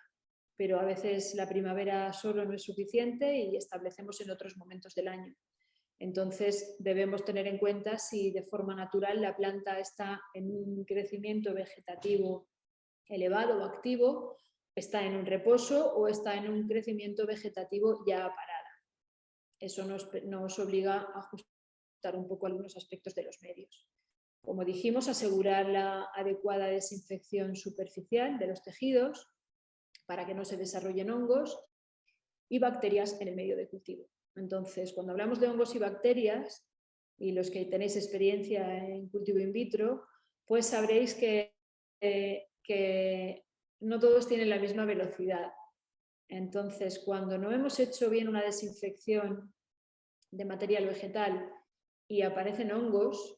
pero a veces la primavera solo no es suficiente y establecemos en otros momentos del año. Entonces debemos tener en cuenta si de forma natural la planta está en un crecimiento vegetativo elevado o activo, está en un reposo o está en un crecimiento vegetativo ya parada. Eso nos obliga a ajustar un poco algunos aspectos de los medios. Como dijimos, asegurar la adecuada desinfección superficial de los tejidos para que no se desarrollen hongos y bacterias en el medio de cultivo. Entonces, cuando hablamos de hongos y bacterias, y los que tenéis experiencia en cultivo in vitro, pues sabréis que no todos tienen la misma velocidad. Entonces, cuando no hemos hecho bien una desinfección de material vegetal y aparecen hongos,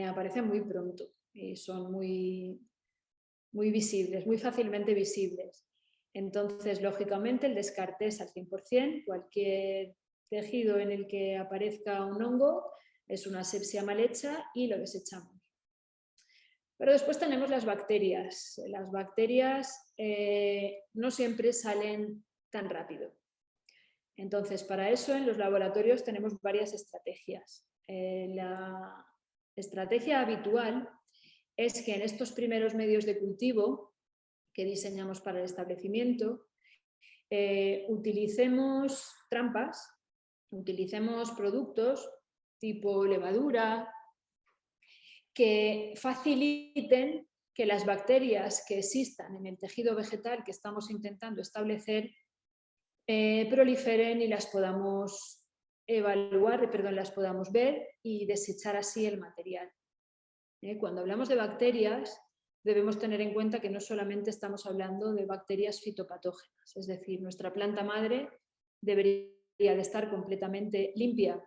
aparecen muy pronto y son muy visibles, muy fácilmente visibles. Entonces, lógicamente, el descarte es al 100%. Cualquier tejido en el que aparezca un hongo es una asepsia mal hecha y lo desechamos. Pero después tenemos las bacterias. Las bacterias no siempre salen tan rápido. Entonces, para eso en los laboratorios tenemos varias estrategias. La estrategia habitual es que en estos primeros medios de cultivo que diseñamos para el establecimiento, utilicemos trampas, utilicemos productos tipo levadura que faciliten que las bacterias que existan en el tejido vegetal que estamos intentando establecer proliferen y las podamos evaluar, las podamos ver y desechar así el material. Cuando hablamos de bacterias, debemos tener en cuenta que no solamente estamos hablando de bacterias fitopatógenas, es decir, nuestra planta madre debería de estar completamente limpia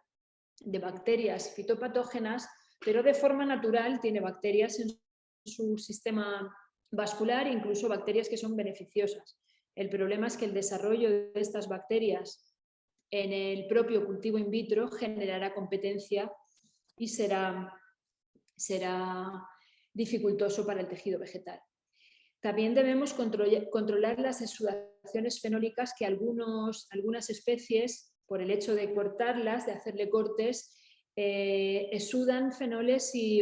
de bacterias fitopatógenas, pero de forma natural tiene bacterias en su sistema vascular, incluso bacterias que son beneficiosas. El problema es que el desarrollo de estas bacterias en el propio cultivo in vitro generará competencia y será dificultoso para el tejido vegetal. También debemos controlar las exudaciones fenólicas que algunas especies, por el hecho de cortarlas, de hacerle cortes, exudan fenoles y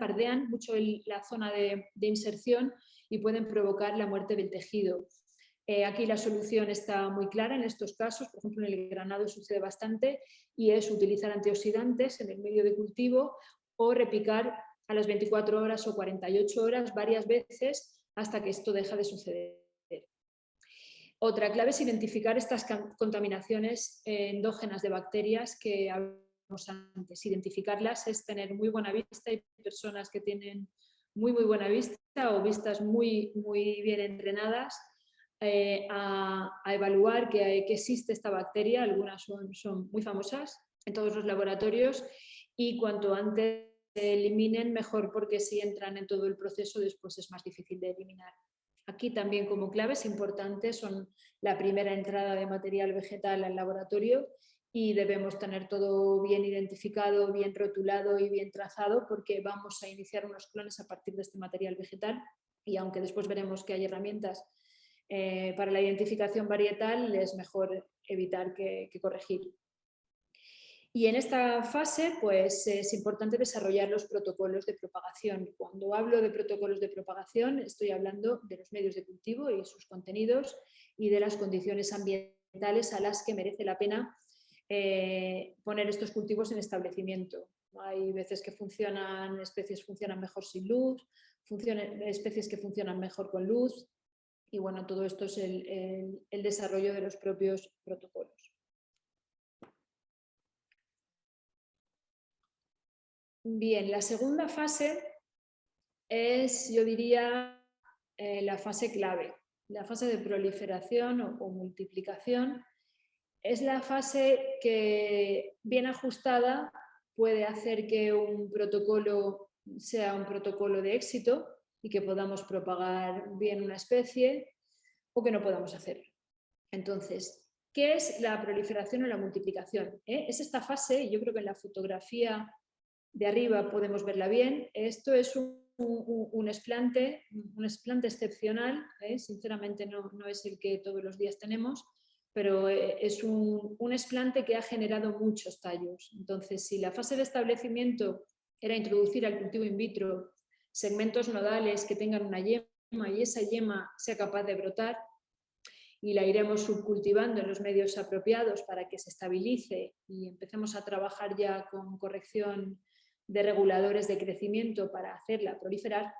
pardean mucho la zona de inserción y pueden provocar la muerte del tejido. Aquí la solución está muy clara en estos casos, por ejemplo en el granado sucede bastante, y es utilizar antioxidantes en el medio de cultivo o repicar a las 24 horas o 48 horas varias veces hasta que esto deja de suceder. Otra clave es identificar estas contaminaciones endógenas de bacterias que hablamos antes. Identificarlas es tener muy buena vista. Hay personas que tienen muy buena vista o vistas muy bien entrenadas a evaluar que existe esta bacteria. Algunas son muy famosas en todos los laboratorios y cuanto antes se eliminen mejor, porque si entran en todo el proceso después es más difícil de eliminar. Aquí también como claves importantes son la primera entrada de material vegetal al laboratorio y debemos tener todo bien identificado, bien rotulado y bien trazado, porque vamos a iniciar unos clones a partir de este material vegetal y aunque después veremos que hay herramientas para la identificación varietal, es mejor evitar que corregir. Y en esta fase pues, es importante desarrollar los protocolos de propagación. Cuando hablo de protocolos de propagación estoy hablando de los medios de cultivo y sus contenidos y de las condiciones ambientales a las que merece la pena poner estos cultivos en establecimiento. Hay veces que especies funcionan mejor sin luz, especies que funcionan mejor con luz y bueno, todo esto es el desarrollo de los propios protocolos. Bien, la segunda fase es, yo diría, la fase clave. La fase de proliferación o multiplicación es la fase que, bien ajustada, puede hacer que un protocolo sea un protocolo de éxito y que podamos propagar bien una especie o que no podamos hacerlo. Entonces, ¿qué es la proliferación o la multiplicación? Es esta fase, y yo creo que en la fotografía de arriba podemos verla bien. Esto es un explante excepcional, sinceramente no es el que todos los días tenemos, pero es un explante que ha generado muchos tallos. Entonces, si la fase de establecimiento era introducir al cultivo in vitro segmentos nodales que tengan una yema y esa yema sea capaz de brotar, y la iremos subcultivando en los medios apropiados para que se estabilice y empecemos a trabajar ya con corrección de reguladores de crecimiento para hacerla proliferar,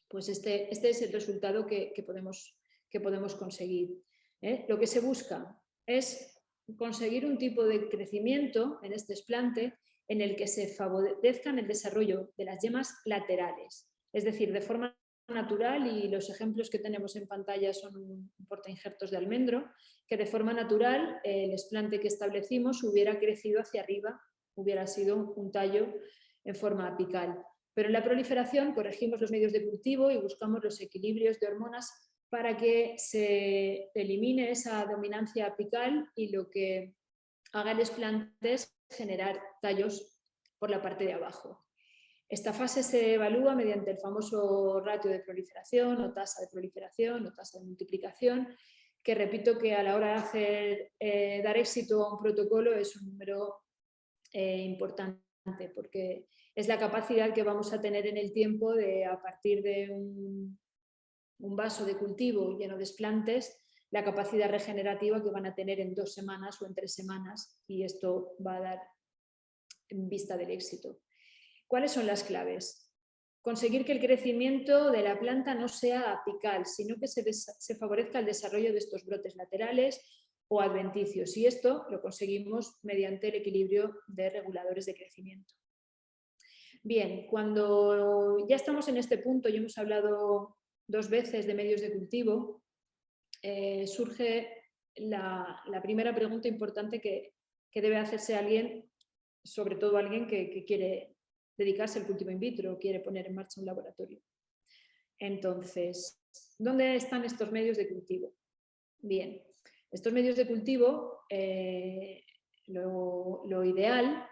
pues este es el resultado que podemos conseguir. Lo que se busca es conseguir un tipo de crecimiento en este explante en el que se favorezca el desarrollo de las yemas laterales, es decir, de forma natural, y los ejemplos que tenemos en pantalla son un portainjertos de almendro, que de forma natural el explante que establecimos hubiera crecido hacia arriba, hubiera sido un tallo en forma apical. Pero en la proliferación corregimos los medios de cultivo y buscamos los equilibrios de hormonas para que se elimine esa dominancia apical y lo que haga el explante es generar tallos por la parte de abajo. Esta fase se evalúa mediante el famoso ratio de proliferación o tasa de proliferación o tasa de multiplicación, que repito que a la hora de dar éxito a un protocolo es un número importante, porque es la capacidad que vamos a tener en el tiempo de, a partir de un vaso de cultivo lleno de esplantes, la capacidad regenerativa que van a tener en 2 semanas o en 3 semanas, y esto va a dar en vista del éxito. ¿Cuáles son las claves? Conseguir que el crecimiento de la planta no sea apical, sino que se favorezca el desarrollo de estos brotes laterales o adventicios, y esto lo conseguimos mediante el equilibrio de reguladores de crecimiento. Bien, cuando ya estamos en este punto y hemos hablado 2 veces de medios de cultivo, surge la primera pregunta importante que debe hacerse alguien, sobre todo alguien que quiere dedicarse al cultivo in vitro o quiere poner en marcha un laboratorio. Entonces, ¿dónde están estos medios de cultivo? Bien, estos medios de cultivo, lo ideal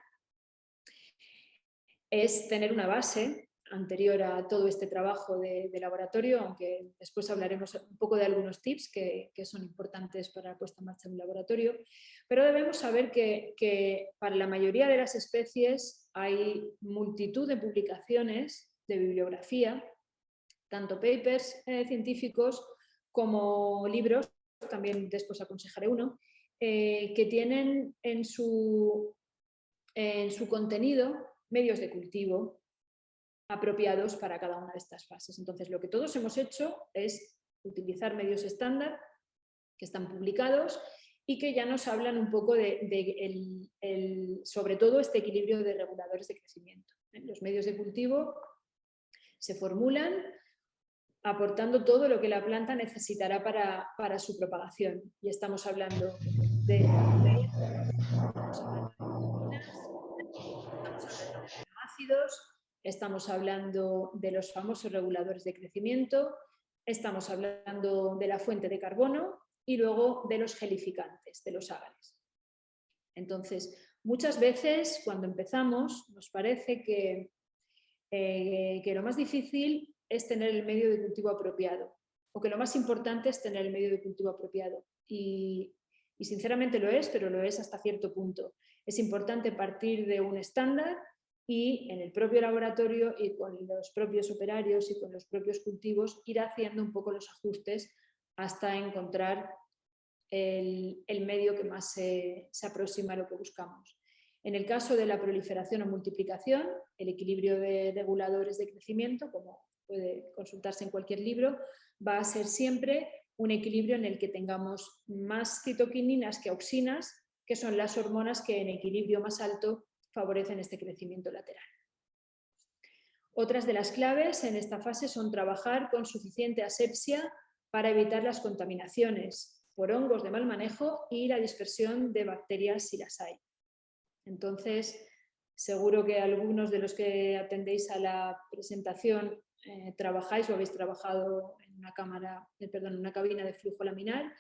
es tener una base anterior a todo este trabajo de laboratorio, aunque después hablaremos un poco de algunos tips que son importantes para la puesta en marcha de un laboratorio, pero debemos saber que para la mayoría de las especies hay multitud de publicaciones de bibliografía, tanto papers científicos como libros, también después aconsejaré uno, que tienen en su contenido medios de cultivo apropiados para cada una de estas fases. Entonces, lo que todos hemos hecho es utilizar medios estándar que están publicados y que ya nos hablan un poco sobre todo este equilibrio de reguladores de crecimiento. Los medios de cultivo se formulan aportando todo lo que la planta necesitará para su propagación. Y estamos hablando de ácidos, estamos hablando de los famosos reguladores de crecimiento, estamos hablando de la fuente de carbono y luego de los gelificantes, de los agares. Entonces, muchas veces cuando empezamos nos parece que lo más difícil es tener el medio de cultivo apropiado, o que lo más importante es tener el medio de cultivo apropiado. Y sinceramente lo es, pero lo es hasta cierto punto. Es importante partir de un estándar y en el propio laboratorio y con los propios operarios y con los propios cultivos ir haciendo un poco los ajustes hasta encontrar el medio que más se aproxima a lo que buscamos. En el caso de la proliferación o multiplicación, el equilibrio de reguladores de crecimiento, como puede consultarse en cualquier libro, va a ser siempre un equilibrio en el que tengamos más citoquininas que auxinas, que son las hormonas que en equilibrio más alto favorecen este crecimiento lateral. Otras de las claves en esta fase son trabajar con suficiente asepsia para evitar las contaminaciones por hongos de mal manejo y la dispersión de bacterias si las hay. Entonces, seguro que algunos de los que atendéis a la presentación trabajáis o habéis trabajado en una cabina de flujo laminar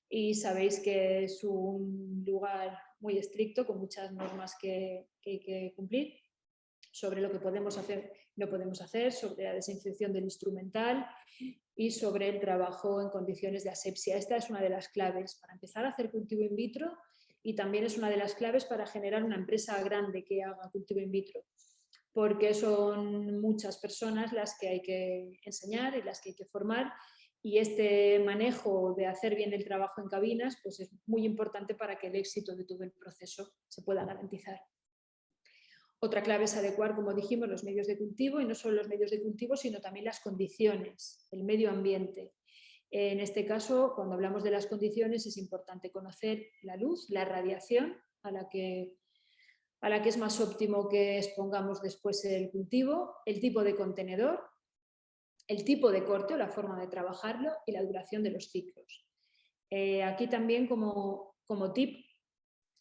y sabéis que es un lugar muy estricto con muchas normas que hay que cumplir sobre lo que podemos hacer y no podemos hacer, sobre la desinfección del instrumental y sobre el trabajo en condiciones de asepsia. Esta es una de las claves para empezar a hacer cultivo in vitro y también es una de las claves para generar una empresa grande que haga cultivo in vitro, porque son muchas personas las que hay que enseñar y las que hay que formar, y este manejo de hacer bien el trabajo en cabinas pues es muy importante para que el éxito de todo el proceso se pueda garantizar. Otra clave es adecuar, como dijimos, los medios de cultivo, y no solo los medios de cultivo, sino también las condiciones, el medio ambiente. En este caso, cuando hablamos de las condiciones, es importante conocer la luz, la radiación a la que es más óptimo que expongamos después el cultivo, el tipo de contenedor, el tipo de corte o la forma de trabajarlo y la duración de los ciclos. Aquí también como tip,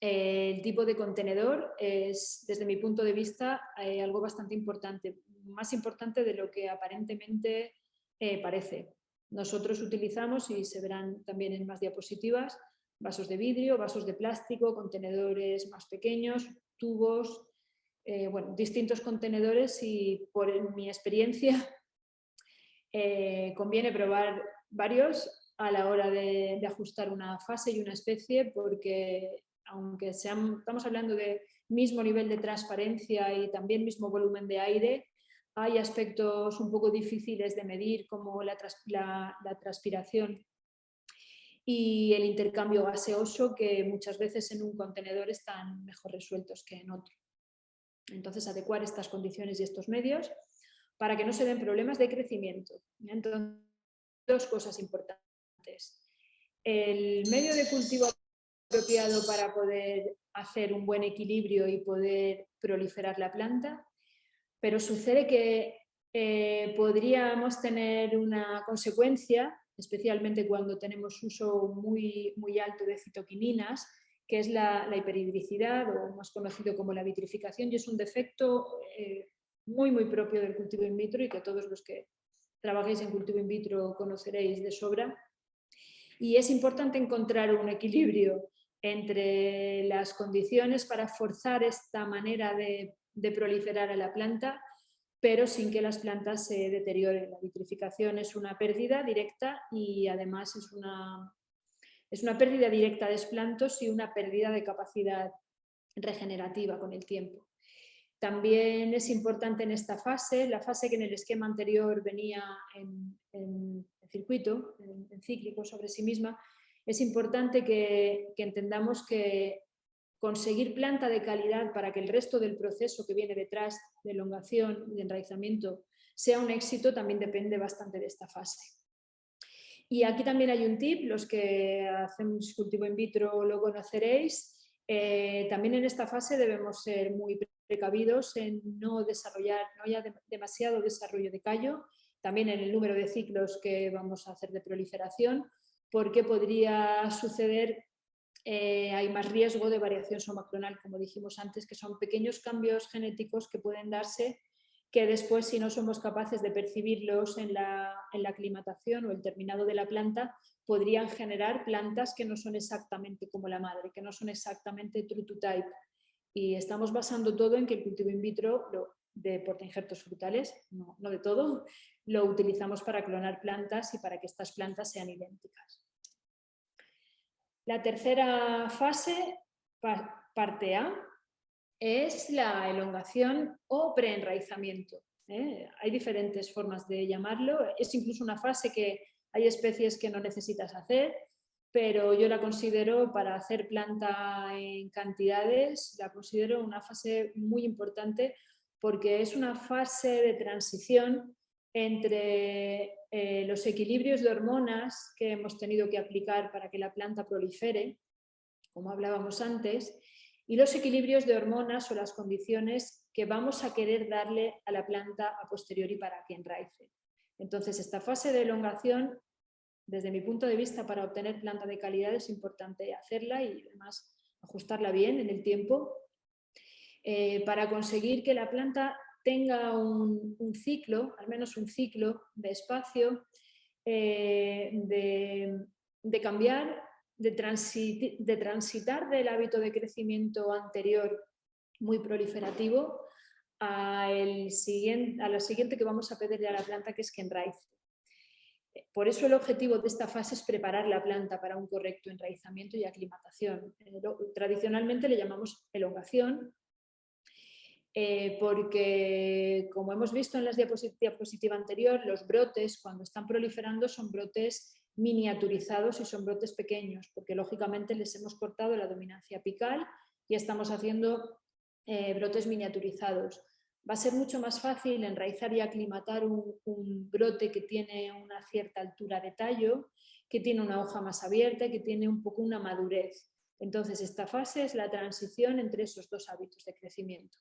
el tipo de contenedor es, desde mi punto de vista, algo bastante importante, más importante de lo que aparentemente parece. Nosotros utilizamos, y se verán también en más diapositivas, vasos de vidrio, vasos de plástico, contenedores más pequeños, tubos, distintos contenedores y por mi experiencia conviene probar varios a la hora de ajustar una fase y una especie, porque aunque estamos hablando de mismo nivel de transparencia y también mismo volumen de aire, hay aspectos un poco difíciles de medir, como la transpiración y el intercambio gaseoso, que muchas veces en un contenedor están mejor resueltos que en otro. Entonces, adecuar estas condiciones y estos medios para que no se den problemas de crecimiento. Entonces, dos cosas importantes. El medio de cultivo apropiado para poder hacer un buen equilibrio y poder proliferar la planta, pero sucede que podríamos tener una consecuencia, especialmente cuando tenemos uso muy, muy alto de citoquininas, que es la hiperhidricidad, o más conocido como la vitrificación, y es un defecto muy, muy propio del cultivo in vitro y que todos los que trabajéis en cultivo in vitro conoceréis de sobra. Y es importante encontrar un equilibrio entre las condiciones para forzar esta manera de proliferar a la planta, pero sin que las plantas se deterioren. La vitrificación es una pérdida directa y además es una pérdida directa de esplantos y una pérdida de capacidad regenerativa con el tiempo. También es importante en esta fase, la fase que en el esquema anterior venía en circuito, en cíclico sobre sí misma, es importante que entendamos que conseguir planta de calidad para que el resto del proceso que viene detrás de elongación y de enraizamiento sea un éxito también depende bastante de esta fase. Y aquí también hay un tip, los que hacemos cultivo in vitro lo conoceréis. También en esta fase debemos ser muy precavidos en no haya demasiado desarrollo de callo, también en el número de ciclos que vamos a hacer de proliferación, porque podría suceder, hay más riesgo de variación somaclonal, como dijimos antes, que son pequeños cambios genéticos que pueden darse, que después, si no somos capaces de percibirlos en la aclimatación o el terminado de la planta, podrían generar plantas que no son exactamente como la madre, que no son exactamente true to type. Y estamos basando todo en que el cultivo in vitro de portainjertos frutales, no de todo, lo utilizamos para clonar plantas y para que estas plantas sean idénticas. La tercera fase, parte A, es la elongación o preenraizamiento. Hay diferentes formas de llamarlo. Es incluso una fase que hay especies que no necesitas hacer, pero yo la considero, para hacer planta en cantidades, la considero una fase muy importante, porque es una fase de transición entre los equilibrios de hormonas que hemos tenido que aplicar para que la planta prolifere, como hablábamos antes, y los equilibrios de hormonas o las condiciones que vamos a querer darle a la planta a posteriori para que enraice. Entonces, esta fase de elongación, desde mi punto de vista, para obtener planta de calidad es importante hacerla y además ajustarla bien en el tiempo para conseguir que la planta tenga un ciclo, al menos un ciclo de espacio, de cambiar, de transitar del hábito de crecimiento anterior muy proliferativo a la siguiente que vamos a pedirle a la planta, que es que enraice. Por eso el objetivo de esta fase es preparar la planta para un correcto enraizamiento y aclimatación. Tradicionalmente le llamamos elongación, porque, como hemos visto en la diapositiva anterior, los brotes, cuando están proliferando, son brotes miniaturizados y son brotes pequeños, porque lógicamente les hemos cortado la dominancia apical y estamos haciendo brotes miniaturizados. Va a ser mucho más fácil enraizar y aclimatar un brote que tiene una cierta altura de tallo, que tiene una hoja más abierta y que tiene un poco una madurez. Entonces, esta fase es la transición entre esos dos hábitos de crecimiento.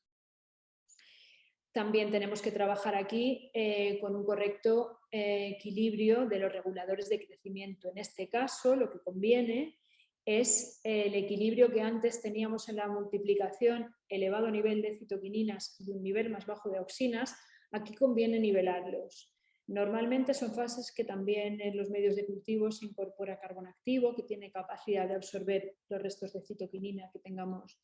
También tenemos que trabajar aquí con un correcto equilibrio de los reguladores de crecimiento. En este caso, lo que conviene es el equilibrio que antes teníamos en la multiplicación, elevado nivel de citoquininas y un nivel más bajo de auxinas. Aquí conviene nivelarlos. Normalmente son fases que también en los medios de cultivo se incorpora carbono activo, que tiene capacidad de absorber los restos de citoquinina que tengamos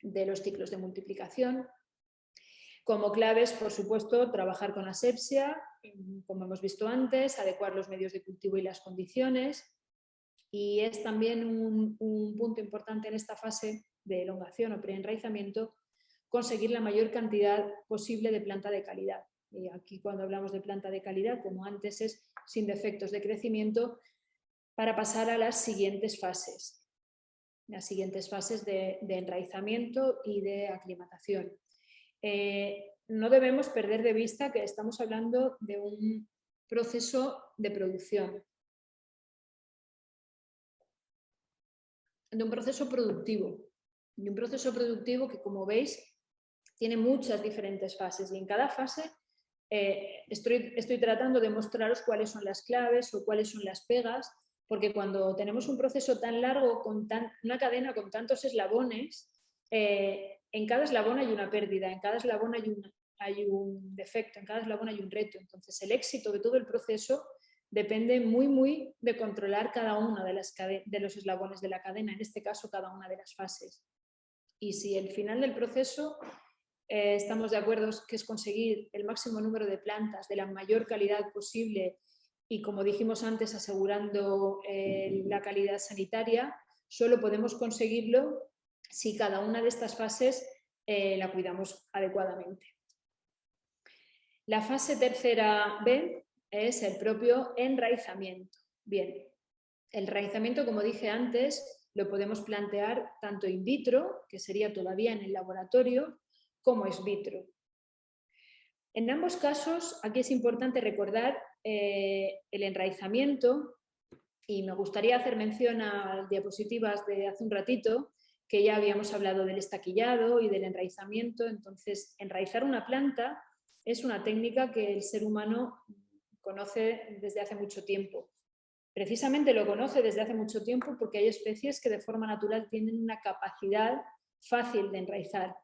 de los ciclos de multiplicación. Como claves, por supuesto, trabajar con asepsia, como hemos visto antes, adecuar los medios de cultivo y las condiciones. Y es también un punto importante en esta fase de elongación o preenraizamiento conseguir la mayor cantidad posible de planta de calidad. Y aquí cuando hablamos de planta de calidad, como antes, es sin defectos de crecimiento para pasar a las siguientes fases. Las siguientes fases de enraizamiento y de aclimatación. No debemos perder de vista que estamos hablando de un proceso de producción, de un proceso productivo, y un proceso productivo que, como veis, tiene muchas diferentes fases, y en cada fase estoy tratando de mostraros cuáles son las claves o cuáles son las pegas, porque cuando tenemos un proceso tan largo, una cadena con tantos eslabones, en cada eslabón hay una pérdida, en cada eslabón hay un defecto, en cada eslabón hay un reto. Entonces, el éxito de todo el proceso depende muy de controlar cada uno de los eslabones de la cadena, en este caso cada una de las fases. Y si el final del proceso estamos de acuerdo que es conseguir el máximo número de plantas de la mayor calidad posible y, como dijimos antes, asegurando la calidad sanitaria, solo podemos conseguirlo si cada una de estas fases la cuidamos adecuadamente. La fase tercera B es el propio enraizamiento. Bien, el enraizamiento, como dije antes, lo podemos plantear tanto in vitro, que sería todavía en el laboratorio, como ex vitro. En ambos casos, aquí es importante recordar el enraizamiento, y me gustaría hacer mención a diapositivas de hace un ratito, que ya habíamos hablado del estaquillado y del enraizamiento. Entonces, enraizar una planta es una técnica que el ser humano conoce desde hace mucho tiempo. Precisamente lo conoce desde hace mucho tiempo porque hay especies que de forma natural tienen una capacidad fácil de enraizar.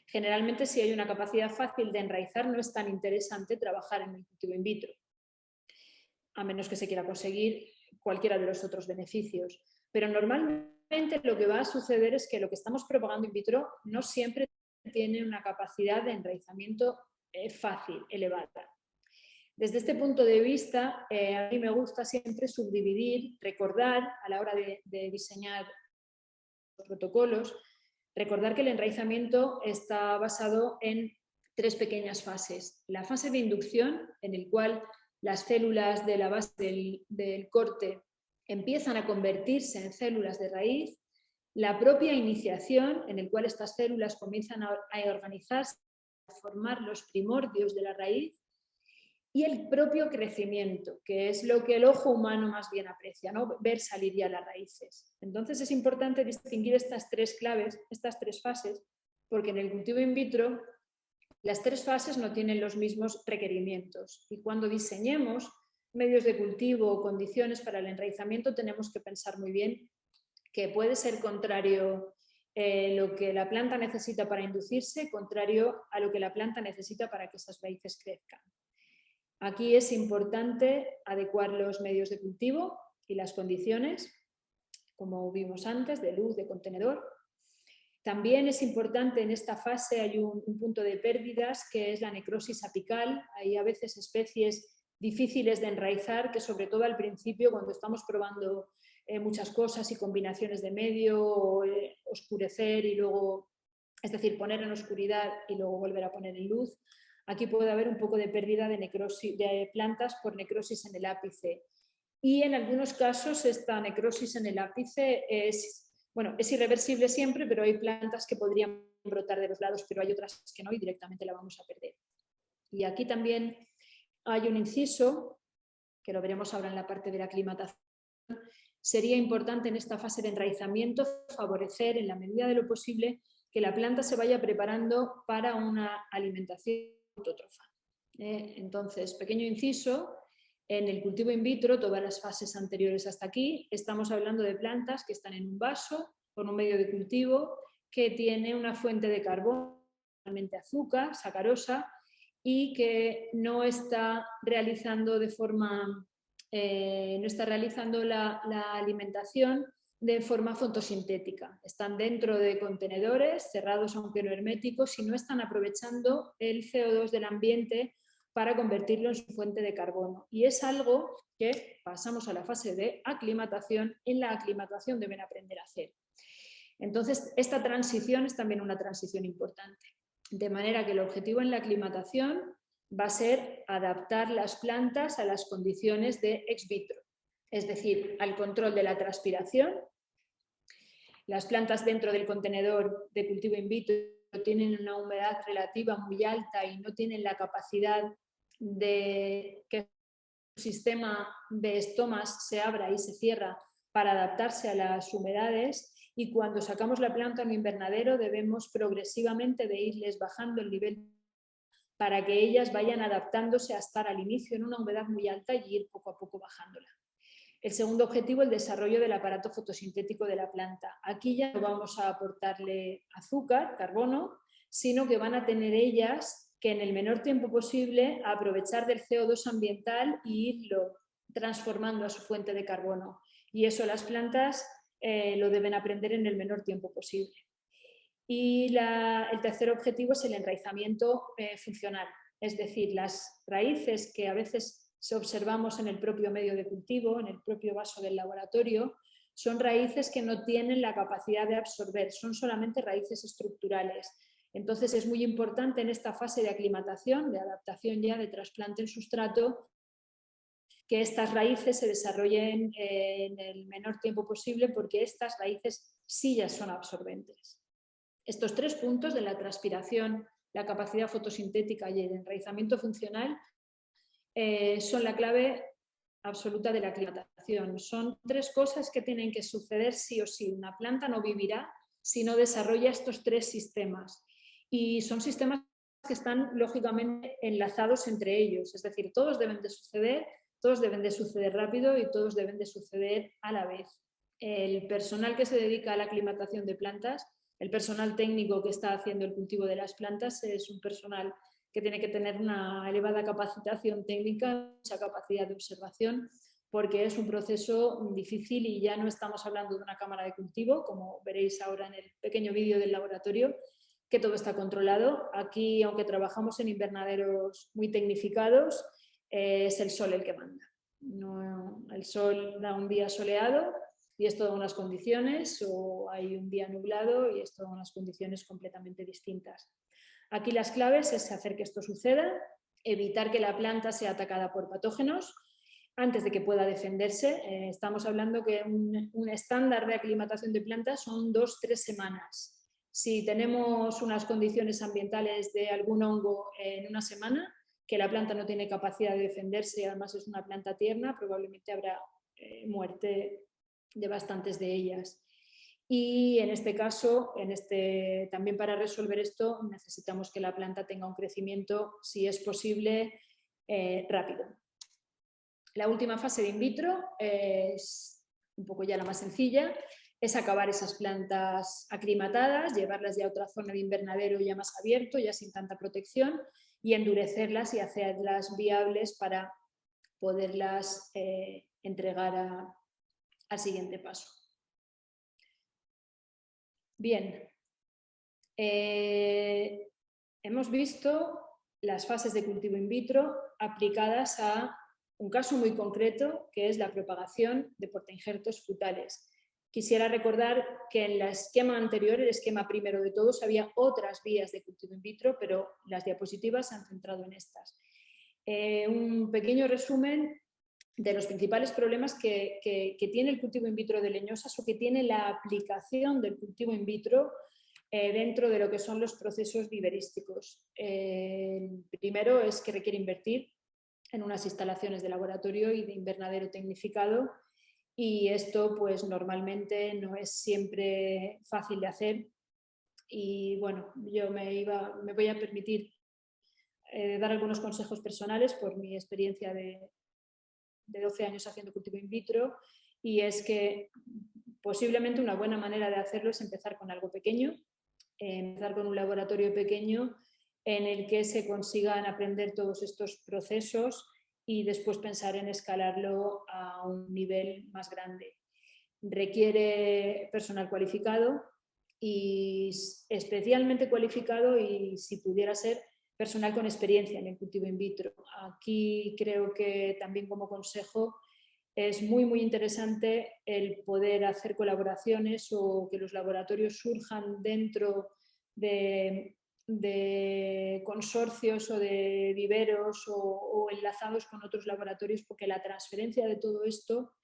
Generalmente, si hay una capacidad fácil de enraizar, no es tan interesante trabajar en el cultivo in vitro, a menos que se quiera conseguir cualquiera de los otros beneficios. Pero normalmente lo que va a suceder es que lo que estamos propagando in vitro no siempre tiene una capacidad de enraizamiento fácil, elevada. Desde este punto de vista, a mí me gusta siempre subdividir, recordar a la hora de diseñar los protocolos, recordar que el enraizamiento está basado en 3 pequeñas fases. La fase de inducción, en el cual las células de la base del corte empiezan a convertirse en células de raíz. La propia iniciación, en el cual estas células comienzan a organizarse, a formar los primordios de la raíz. Y el propio crecimiento, que es lo que el ojo humano más bien aprecia, ¿no? Ver salir ya las raíces. Entonces es importante distinguir estas 3 claves, estas 3 fases, porque en el cultivo in vitro las 3 fases no tienen los mismos requerimientos. Y cuando diseñemos medios de cultivo o condiciones para el enraizamiento, tenemos que pensar muy bien que puede ser contrario lo que la planta necesita para inducirse, contrario a lo que la planta necesita para que esas raíces crezcan. Aquí es importante adecuar los medios de cultivo y las condiciones, como vimos antes, de luz, de contenedor. También es importante en esta fase, hay un punto de pérdidas que es la necrosis apical. Hay a veces especies difíciles de enraizar que, sobre todo al principio, cuando estamos probando muchas cosas y combinaciones de medio, o oscurecer y luego, es decir, poner en oscuridad y luego volver a poner en luz, aquí puede haber un poco de pérdida de plantas por necrosis en el ápice. Y en algunos casos esta necrosis en el ápice es irreversible siempre, pero hay plantas que podrían brotar de los lados, pero hay otras que no y directamente la vamos a perder. Y aquí también hay un inciso, que lo veremos ahora en la parte de la aclimatación. Sería importante en esta fase de enraizamiento favorecer, en la medida de lo posible, que la planta se vaya preparando para una alimentación autótrofa. Entonces, pequeño inciso, en el cultivo in vitro, todas las fases anteriores hasta aquí, estamos hablando de plantas que están en un vaso con un medio de cultivo que tiene una fuente de carbono, normalmente azúcar, sacarosa, y que no está realizando la alimentación de forma fotosintética. Están dentro de contenedores cerrados aunque no herméticos y no están aprovechando el CO2 del ambiente para convertirlo en su fuente de carbono. Y es algo que pasamos a la fase de aclimatación. En la aclimatación deben aprender a hacer. Entonces, esta transición es también una transición importante. De manera que el objetivo en la aclimatación va a ser adaptar las plantas a las condiciones de ex vitro, es decir, al control de la transpiración. Las plantas dentro del contenedor de cultivo in vitro tienen una humedad relativa muy alta y no tienen la capacidad de que el sistema de estomas se abra y se cierra para adaptarse a las humedades, y cuando sacamos la planta en un invernadero debemos progresivamente de irles bajando el nivel para que ellas vayan adaptándose a estar al inicio en una humedad muy alta y ir poco a poco bajándola. El segundo objetivo, el desarrollo del aparato fotosintético de la planta. Aquí ya no vamos a aportarle azúcar, carbono, sino que van a tener ellas que en el menor tiempo posible aprovechar del CO2 ambiental y irlo transformando a su fuente de carbono. Y eso las plantas lo deben aprender en el menor tiempo posible. Y el tercer objetivo es el enraizamiento funcional, es decir, las raíces que a veces observamos en el propio medio de cultivo, en el propio vaso del laboratorio, son raíces que no tienen la capacidad de absorber, son solamente raíces estructurales. Entonces es muy importante en esta fase de aclimatación, de adaptación ya de trasplante en sustrato, que estas raíces se desarrollen en el menor tiempo posible, porque estas raíces sí ya son absorbentes. Estos tres puntos de la transpiración, la capacidad fotosintética y el enraizamiento funcional son la clave absoluta de la aclimatación. Son tres cosas que tienen que suceder sí o sí. Una planta no vivirá si no desarrolla estos tres sistemas. Y son sistemas que están lógicamente enlazados entre ellos. Es decir, todos deben de suceder rápido y todos deben de suceder a la vez. El personal que se dedica a la aclimatación de plantas, el personal técnico que está haciendo el cultivo de las plantas, es un personal que tiene que tener una elevada capacitación técnica, mucha capacidad de observación, porque es un proceso difícil y ya no estamos hablando de una cámara de cultivo, como veréis ahora en el pequeño vídeo del laboratorio, que todo está controlado. Aquí, aunque trabajamos en invernaderos muy tecnificados, es el sol el que manda. No, el sol da un día soleado y es todas unas condiciones, o hay un día nublado y es todas unas condiciones completamente distintas. Aquí las claves es hacer que esto suceda, evitar que la planta sea atacada por patógenos antes de que pueda defenderse. Estamos hablando que un estándar de aclimatación de plantas son 2-3 semanas. Si tenemos unas condiciones ambientales de algún hongo en una semana, que la planta no tiene capacidad de defenderse y además es una planta tierna, probablemente habrá muerte de bastantes de ellas. Y en este caso, también para resolver esto, necesitamos que la planta tenga un crecimiento, si es posible, rápido. La última fase de in vitro es un poco ya la más sencilla, es acabar esas plantas aclimatadas, llevarlas ya a otra zona de invernadero ya más abierto, ya sin tanta protección, y endurecerlas y hacerlas viables para poderlas entregar al siguiente paso. Bien, hemos visto las fases de cultivo in vitro aplicadas a un caso muy concreto, que es la propagación de portainjertos frutales. Quisiera recordar que en el esquema anterior, el esquema primero de todos, había otras vías de cultivo in vitro, pero las diapositivas se han centrado en estas. Un pequeño resumen de los principales problemas que tiene el cultivo in vitro de leñosas, o que tiene la aplicación del cultivo in vitro dentro de lo que son los procesos viverísticos. El primero es que requiere invertir en unas instalaciones de laboratorio y de invernadero tecnificado, y esto pues normalmente no es siempre fácil de hacer. Y bueno, yo me voy a permitir dar algunos consejos personales por mi experiencia de 12 años haciendo cultivo in vitro, y es que posiblemente una buena manera de hacerlo es empezar con algo pequeño, empezar con un laboratorio pequeño en el que se consigan aprender todos estos procesos y después pensar en escalarlo a un nivel más grande. requiere personal cualificado y especialmente cualificado y, si pudiera ser, personal con experiencia en el cultivo in vitro. Aquí creo que también como consejo es muy, muy interesante el poder hacer colaboraciones o que los laboratorios surjan dentro de consorcios o de viveros o enlazados con otros laboratorios, porque la transferencia de todo esto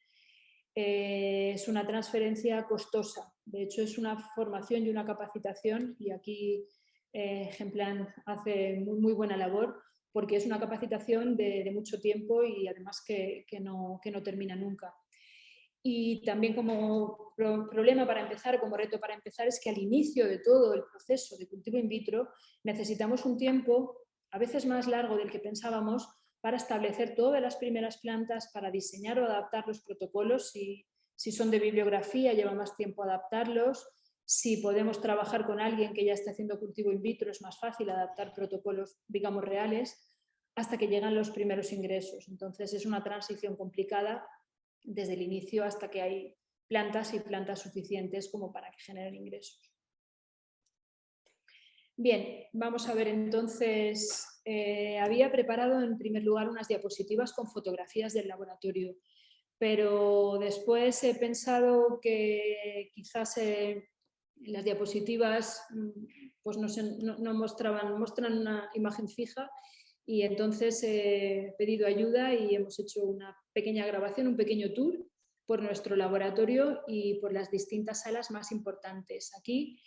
es una transferencia costosa. De hecho, es una formación y una capacitación, y aquí Gemplan hace muy, muy buena labor, porque es una capacitación de mucho tiempo y además que no termina nunca. Y también como problema para empezar, como reto para empezar, es que al inicio de todo el proceso de cultivo in vitro necesitamos un tiempo a veces más largo del que pensábamos para establecer todas las primeras plantas, para diseñar o adaptar los protocolos. Si son de bibliografía, lleva más tiempo adaptarlos. Si podemos trabajar con alguien que ya está haciendo cultivo in vitro, es más fácil adaptar protocolos, digamos, reales, hasta que llegan los primeros ingresos. Entonces es una transición complicada desde el inicio hasta que hay plantas y plantas suficientes como para que generen ingresos. Bien, vamos a ver entonces, había preparado en primer lugar unas diapositivas con fotografías del laboratorio, pero después he pensado que quizás las diapositivas pues no muestran una imagen fija, y entonces he pedido ayuda y hemos hecho una pequeña grabación, un pequeño tour por nuestro laboratorio y por las distintas salas más importantes. Aquí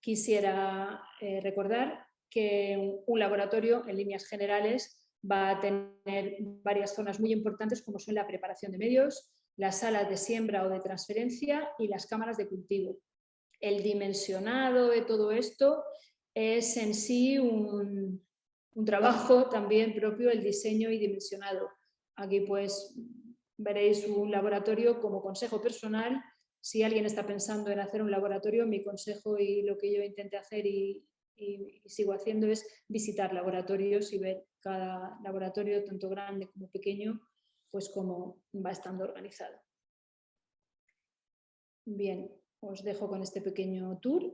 quisiera recordar que un laboratorio, en líneas generales, va a tener varias zonas muy importantes, como son la preparación de medios, las salas de siembra o de transferencia y las cámaras de cultivo. El dimensionado de todo esto es en sí un trabajo también propio, el diseño y dimensionado. Aquí pues veréis un laboratorio como consejo personal. Si alguien está pensando en hacer un laboratorio, mi consejo y lo que yo intenté hacer y sigo haciendo es visitar laboratorios y ver cada laboratorio, tanto grande como pequeño, pues cómo va estando organizado. Bien, os dejo con este pequeño tour.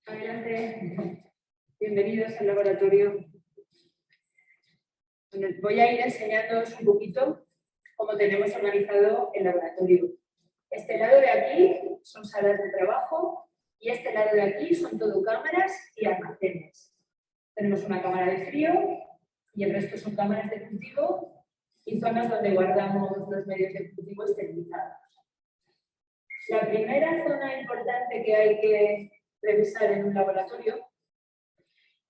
Adelante, bienvenidos al laboratorio. Bueno, voy a ir enseñándoos un poquito cómo tenemos organizado el laboratorio. Este lado de aquí son salas de trabajo y este lado de aquí son todo cámaras y almacenes. Tenemos una cámara de frío y el resto son cámaras de cultivo y zonas donde guardamos los medios de cultivo esterilizados. La primera zona importante que hay que revisar en un laboratorio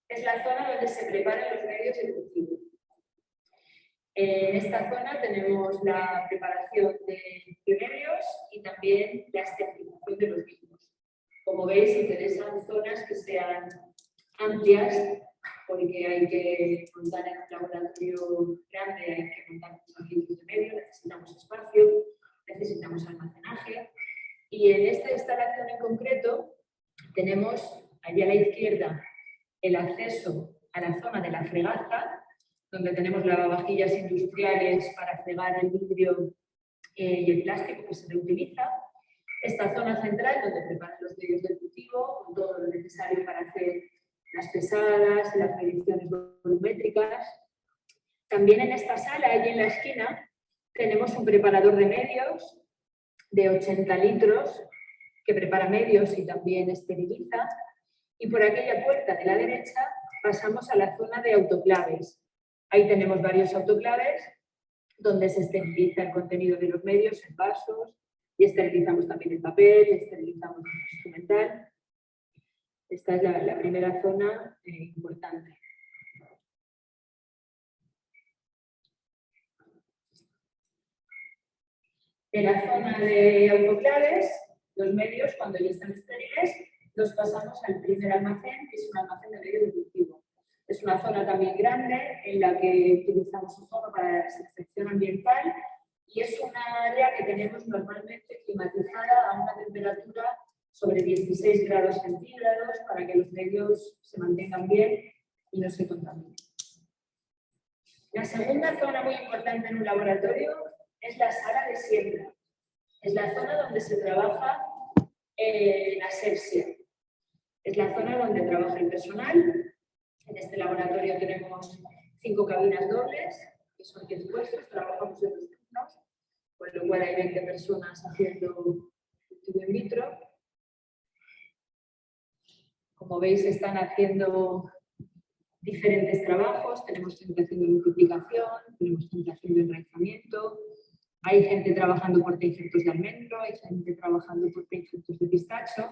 es la zona donde se preparan los medios de cultivo. En esta zona tenemos la preparación de medios y también la esterilización de los mismos. Como veis, interesan zonas que sean amplias, porque hay que montar en un laboratorio grande, hay que montar muchos litros de medio, necesitamos espacio, necesitamos almacenaje. Y en esta instalación en concreto tenemos allí a la izquierda el acceso a la zona de la fregaza, donde tenemos lavavajillas industriales para fregar el vidrio y el plástico que se reutiliza. Esta zona central donde preparan los medios de cultivo, con todo lo necesario para hacer las pesadas y las mediciones volumétricas. También en esta sala, allí en la esquina, tenemos un preparador de medios de 80 litros que prepara medios y también esteriliza. Y por aquella puerta de la derecha pasamos a la zona de autoclaves. Ahí tenemos varios autoclaves donde se esteriliza el contenido de los medios en vasos y esterilizamos también el papel, esterilizamos el instrumental. Esta es la primera zona importante. En la zona de autoclaves, los medios, cuando ya están estériles, los pasamos al primer almacén, que es un almacén de medios de cultivo. Es una zona también grande en la que utilizamos ozono para la desinfección ambiental y es una área que tenemos normalmente climatizada a una temperatura sobre 16 grados centígrados para que los medios se mantengan bien y no se contaminen. La segunda zona muy importante en un laboratorio es la sala de siembra. Es la zona donde se trabaja en asepsia. Es la zona donde trabaja el personal. En este laboratorio tenemos 5 cabinas dobles, que son 10 puestos, trabajamos en los turnos, con lo cual hay 20 personas haciendo cultivo in vitro. Como veis, están haciendo diferentes trabajos. Tenemos gente haciendo multiplicación, tenemos gente haciendo enraizamiento, hay gente trabajando por injertos de almendro, hay gente trabajando por injertos de pistacho.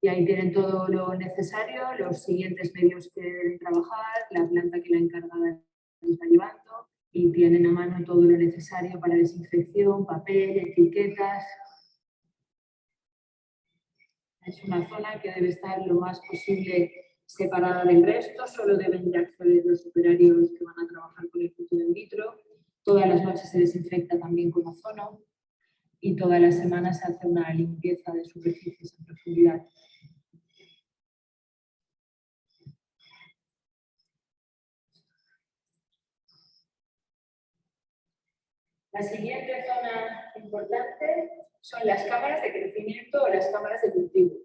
Y ahí tienen todo lo necesario, los siguientes medios que deben trabajar, la planta que la encargada está llevando, y tienen a mano todo lo necesario para desinfección, papel, etiquetas. Es una zona que debe estar lo más posible separada del resto, solo deben de acceder los operarios que van a trabajar con el cultivo in vitro. Todas las noches se desinfecta también con ozono y todas las semanas se hace una limpieza de superficies en profundidad. La siguiente zona importante son las cámaras de crecimiento o las cámaras de cultivo.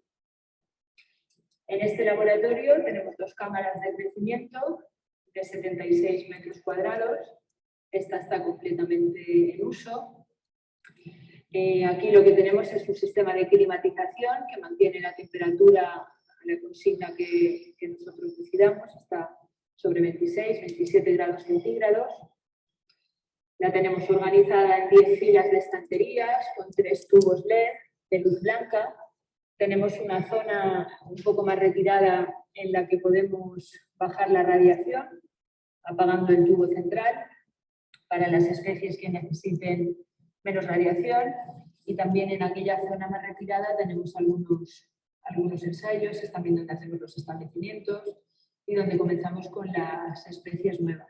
En este laboratorio tenemos 2 cámaras de crecimiento de 76 metros cuadrados. Esta está completamente en uso. Aquí lo que tenemos es un sistema de climatización que mantiene la temperatura a la consigna que nosotros decidamos. Está sobre 26, 27 grados centígrados. La tenemos organizada en 10 filas de estanterías con 3 tubos LED de luz blanca. Tenemos una zona un poco más retirada en la que podemos bajar la radiación, apagando el tubo central para las especies que necesiten menos radiación. Y también en aquella zona más retirada tenemos algunos ensayos, es también donde hacemos los establecimientos y donde comenzamos con las especies nuevas.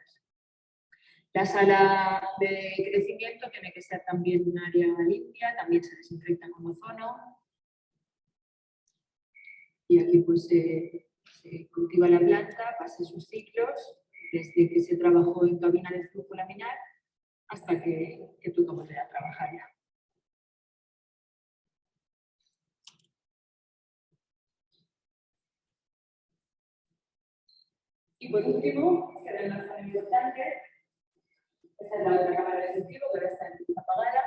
La sala de crecimiento tiene que ser también un área limpia, también se desinfecta con ozono. Y aquí pues se cultiva la planta, pasa sus ciclos, desde que se trabajó en cabina de flujo laminar hasta que toca volver a trabajarla. Y por último, que era una zona importante, esta es la otra cámara de cultivo que ahora está apagada,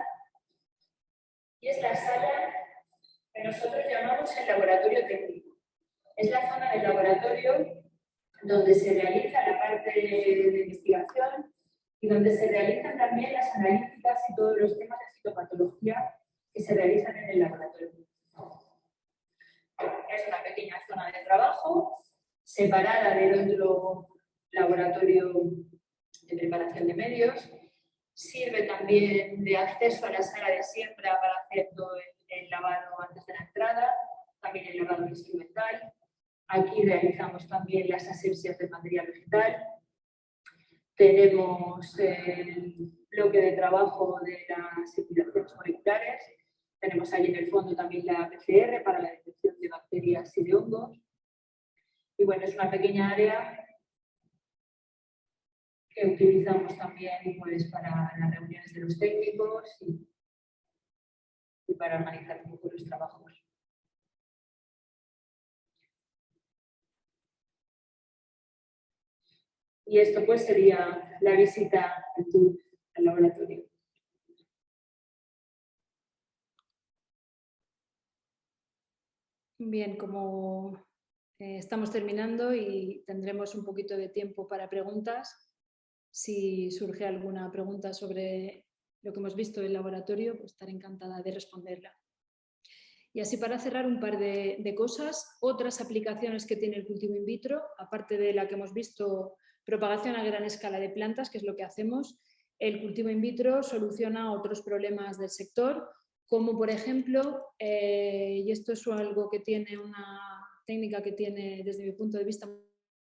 y es la sala que nosotros llamamos el laboratorio técnico. Es la zona del laboratorio donde se realiza la parte de investigación y donde se realizan también las analíticas y todos los temas de citopatología que se realizan en el laboratorio. Es una pequeña zona de trabajo separada del otro laboratorio de preparación de medios. Sirve también de acceso a la sala de siembra para hacer todo el lavado antes de la entrada, también el lavado instrumental. Aquí realizamos también las asepsias del material vegetal. Tenemos el bloque de trabajo de las etilaciones moleculares. Tenemos ahí en el fondo también la PCR para la detección de bacterias y de hongos. Y bueno, es una pequeña área que utilizamos también pues, para las reuniones de los técnicos y para organizar un poco los trabajos. Y esto pues sería la visita al laboratorio. Bien, como estamos terminando y tendremos un poquito de tiempo para preguntas, si surge alguna pregunta sobre lo que hemos visto en el laboratorio, pues estaré encantada de responderla. Y así para cerrar un par de cosas, otras aplicaciones que tiene el cultivo in vitro, aparte de la que hemos visto, propagación a gran escala de plantas, que es lo que hacemos, el cultivo in vitro soluciona otros problemas del sector, como por ejemplo, y esto es algo que tiene una técnica que tiene desde mi punto de vista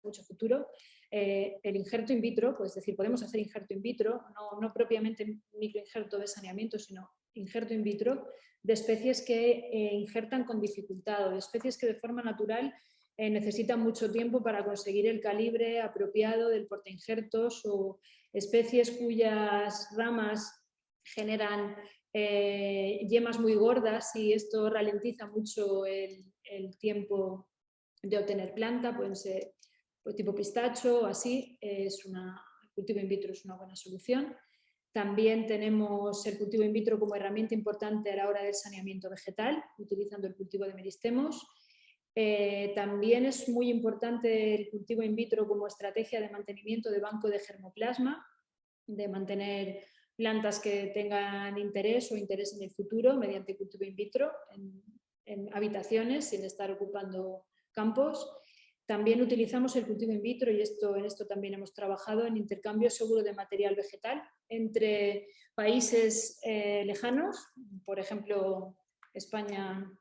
mucho futuro, el injerto in vitro, pues es decir, podemos hacer injerto in vitro, no propiamente microinjerto de saneamiento, sino injerto in vitro de especies que injertan con dificultad o de especies que de forma natural necesitan mucho tiempo para conseguir el calibre apropiado del portainjertos, o especies cuyas ramas generan yemas muy gordas y esto ralentiza mucho el tiempo de obtener planta, pueden ser tipo pistacho o así. El cultivo in vitro es una buena solución. También tenemos el cultivo in vitro como herramienta importante a la hora del saneamiento vegetal, utilizando el cultivo de meristemos. También es muy importante el cultivo in vitro como estrategia de mantenimiento de banco de germoplasma, de mantener plantas que tengan interés o interés en el futuro mediante cultivo in vitro en habitaciones sin estar ocupando campos. También utilizamos el cultivo in vitro, y en esto también hemos trabajado, en intercambio seguro de material vegetal entre países lejanos, por ejemplo, España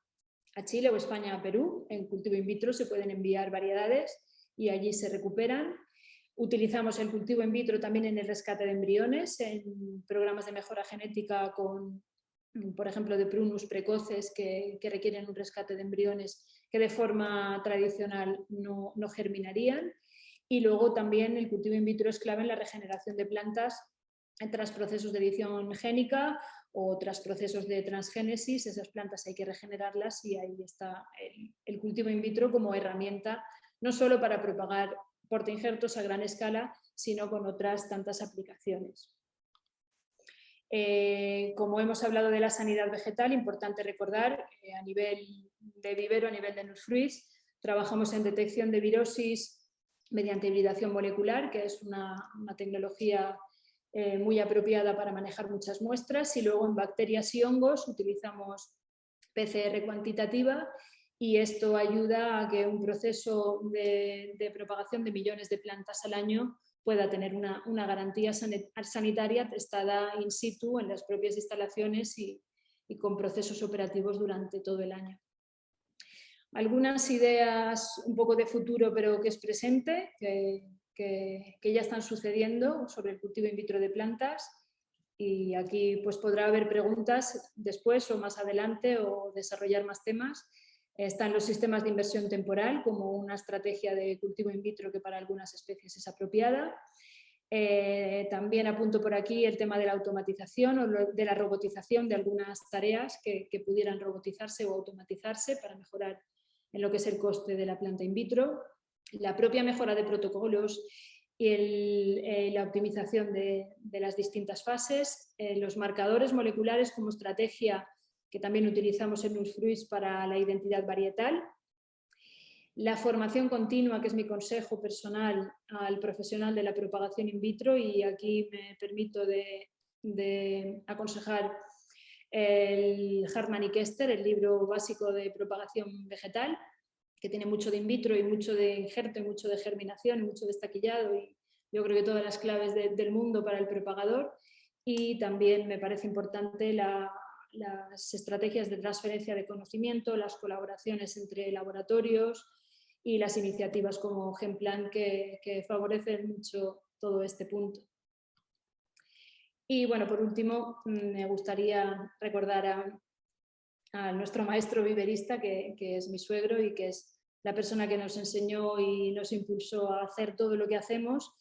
a Chile o España a Perú. En cultivo in vitro se pueden enviar variedades y allí se recuperan. Utilizamos el cultivo in vitro también en el rescate de embriones, en programas de mejora genética con, por ejemplo, de prunus precoces que requieren un rescate de embriones que de forma tradicional no germinarían. Y luego también el cultivo in vitro es clave en la regeneración de plantas tras procesos de edición génica o tras procesos de transgénesis. Esas plantas hay que regenerarlas y ahí está el cultivo in vitro como herramienta, no solo para propagar portainjertos a gran escala, sino con otras tantas aplicaciones. Como hemos hablado de la sanidad vegetal, importante recordar a nivel de vivero, a nivel de nusfruits, trabajamos en detección de virosis mediante hibridación molecular, que es una tecnología muy apropiada para manejar muchas muestras, y luego en bacterias y hongos utilizamos PCR cuantitativa, y esto ayuda a que un proceso de propagación de millones de plantas al año pueda tener una garantía sanitaria testada in situ en las propias instalaciones y con procesos operativos durante todo el año. Algunas ideas un poco de futuro, pero que es presente, que ya están sucediendo sobre el cultivo in vitro de plantas, y aquí pues podrá haber preguntas después o más adelante o desarrollar más temas. Están los sistemas de inversión temporal como una estrategia de cultivo in vitro que para algunas especies es apropiada. También apunto por aquí el tema de la automatización o de la robotización de algunas tareas que pudieran robotizarse o automatizarse para mejorar en lo que es el coste de la planta in vitro, la propia mejora de protocolos y la optimización de las distintas fases, los marcadores moleculares como estrategia que también utilizamos en nusfruits para la identidad varietal, la formación continua, que es mi consejo personal al profesional de la propagación in vitro, y aquí me permito de aconsejar el Hartmann y Kester, el libro básico de propagación vegetal, que tiene mucho de in vitro y mucho de injerto y mucho de germinación y mucho de estaquillado, y yo creo que todas las claves del mundo para el propagador. Y también me parece importante las estrategias de transferencia de conocimiento, las colaboraciones entre laboratorios y las iniciativas como GenPlan que favorecen mucho todo este punto. Y bueno, por último, me gustaría recordar a nuestro maestro viverista, que es mi suegro y que es la persona que nos enseñó y nos impulsó a hacer todo lo que hacemos,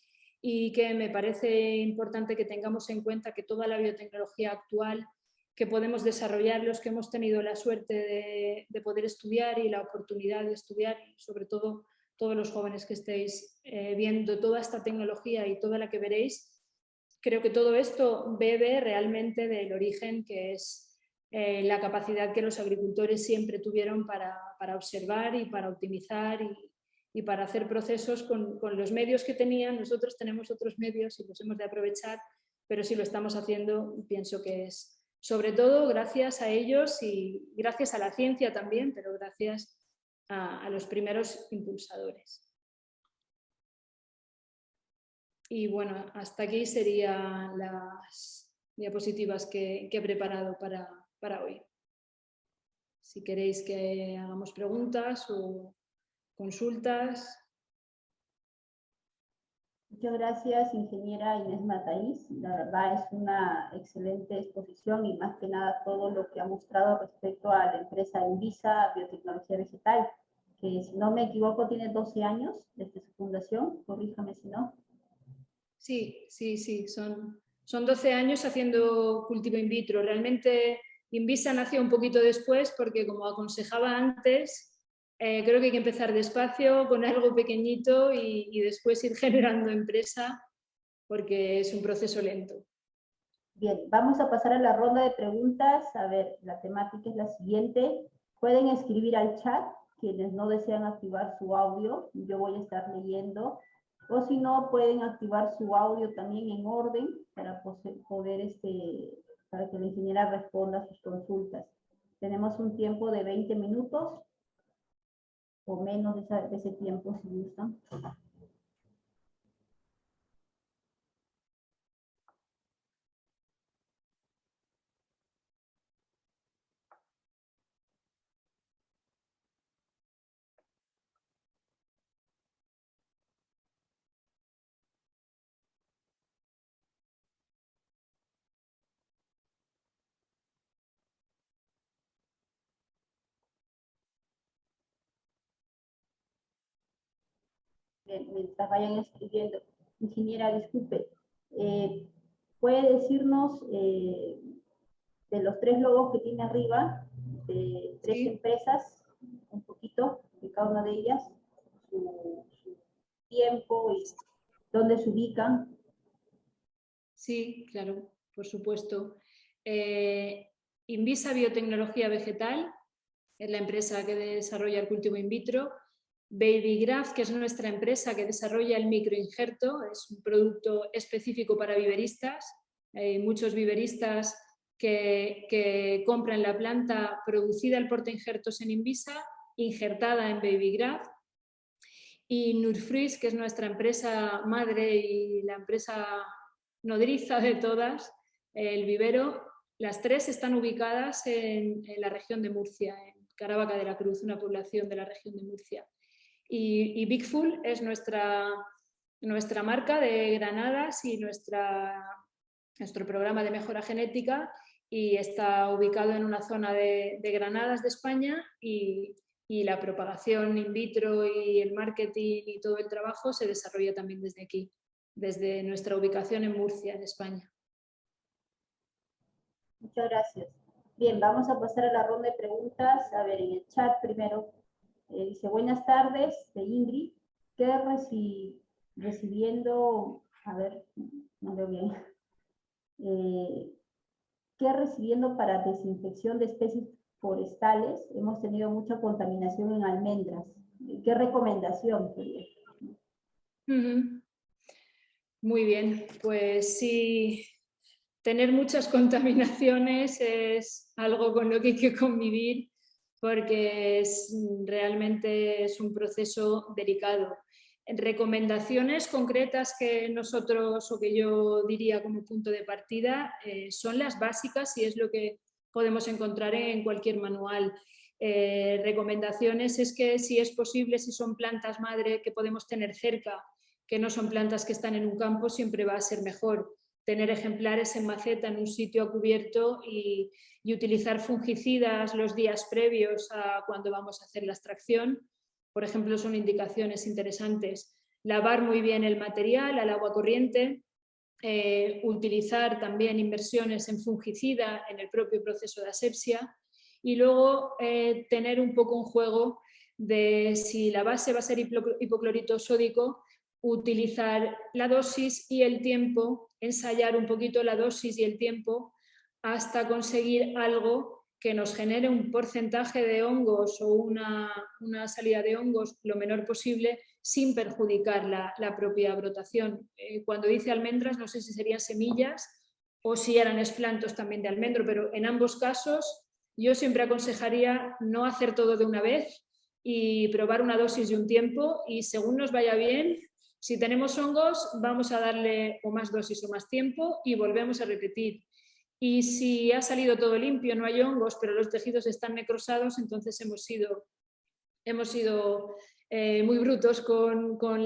y que me parece importante que tengamos en cuenta que toda la biotecnología actual que podemos desarrollar, los que hemos tenido la suerte de poder estudiar y la oportunidad de estudiar, sobre todo todos los jóvenes que estéis viendo toda esta tecnología y toda la que veréis, creo que todo esto bebe realmente del origen que es la capacidad que los agricultores siempre tuvieron para observar y para optimizar y para hacer procesos con los medios que tenían. Nosotros tenemos otros medios y los hemos de aprovechar, pero si lo estamos haciendo, pienso que es sobre todo gracias a ellos y gracias a la ciencia también, pero gracias a los primeros impulsadores. Y bueno, hasta aquí serían las diapositivas que he preparado para hoy. Si queréis que hagamos preguntas o consultas. Muchas gracias, ingeniera Inés Mataís. La verdad es una excelente exposición y más que nada todo lo que ha mostrado respecto a la empresa Envisa Biotecnología Vegetal, que si no me equivoco tiene 12 años desde su fundación, corríjame si no. Sí, son 12 años haciendo cultivo in vitro. Realmente Invisa nació un poquito después porque, como aconsejaba antes, creo que hay que empezar despacio con algo pequeñito y después ir generando empresa porque es un proceso lento. Bien, vamos a pasar a la ronda de preguntas. A ver, la temática es la siguiente. Pueden escribir al chat quienes no desean activar su audio. Yo voy a estar leyendo. O si no, pueden activar su audio también en orden para poder para que la ingeniera responda a sus consultas. Tenemos un tiempo de 20 minutos o menos de ese tiempo si gustan. Mientras vayan escribiendo. Ingeniera, disculpe, ¿puede decirnos de los 3 logos que tiene arriba, de 3 empresas, un poquito de cada una de ellas, su tiempo y dónde se ubican? Sí, claro, por supuesto. Invisa Biotecnología Vegetal es la empresa que desarrolla el cultivo in vitro. Babygraph, que es nuestra empresa que desarrolla el microinjerto, es un producto específico para viveristas. Hay muchos viveristas que compran la planta producida el portainjertos en Invisa, injertada en Babygraph. Y Nurfruits, que es nuestra empresa madre y la empresa nodriza de todas, el vivero. Las 3 están ubicadas en la región de Murcia, en Caravaca de la Cruz, una población de la región de Murcia. Y Bigful es nuestra marca de granadas y nuestro programa de mejora genética, y está ubicado en una zona de granadas de España, y la propagación in vitro y el marketing y todo el trabajo se desarrolla también desde aquí, desde nuestra ubicación en Murcia, en España. Muchas gracias. Bien, vamos a pasar a la ronda de preguntas. A ver, en el chat primero. Dice, buenas tardes, de Ingrid. ¿Qué recibiendo, a ver, no veo bien. ¿Qué recibiendo para desinfección de especies forestales? Hemos tenido mucha contaminación en almendras. ¿Qué recomendación? Muy bien, pues sí, tener muchas contaminaciones es algo con lo que hay que convivir, porque realmente es un proceso delicado. Recomendaciones concretas que nosotros, o que yo diría como punto de partida, son las básicas y es lo que podemos encontrar en cualquier manual. Recomendaciones es que, si es posible, si son plantas madre que podemos tener cerca, que no son plantas que están en un campo, siempre va a ser mejor tener ejemplares en maceta en un sitio a cubierto y utilizar fungicidas los días previos a cuando vamos a hacer la extracción. Por ejemplo, son indicaciones interesantes. Lavar muy bien el material al agua corriente, utilizar también inversiones en fungicida en el propio proceso de asepsia, y luego tener un poco un juego de, si la base va a ser hipoclorito sódico, utilizar la dosis y el tiempo, ensayar un poquito la dosis y el tiempo hasta conseguir algo que nos genere un porcentaje de hongos o una salida de hongos lo menor posible, sin perjudicar la propia brotación. Cuando dice almendras, no sé si serían semillas o si eran esplantos también de almendro, pero en ambos casos yo siempre aconsejaría no hacer todo de una vez y probar una dosis y un tiempo, y según nos vaya bien, si tenemos hongos, vamos a darle o más dosis o más tiempo y volvemos a repetir. Y si ha salido todo limpio, no hay hongos, pero los tejidos están necrosados, entonces hemos sido muy brutos con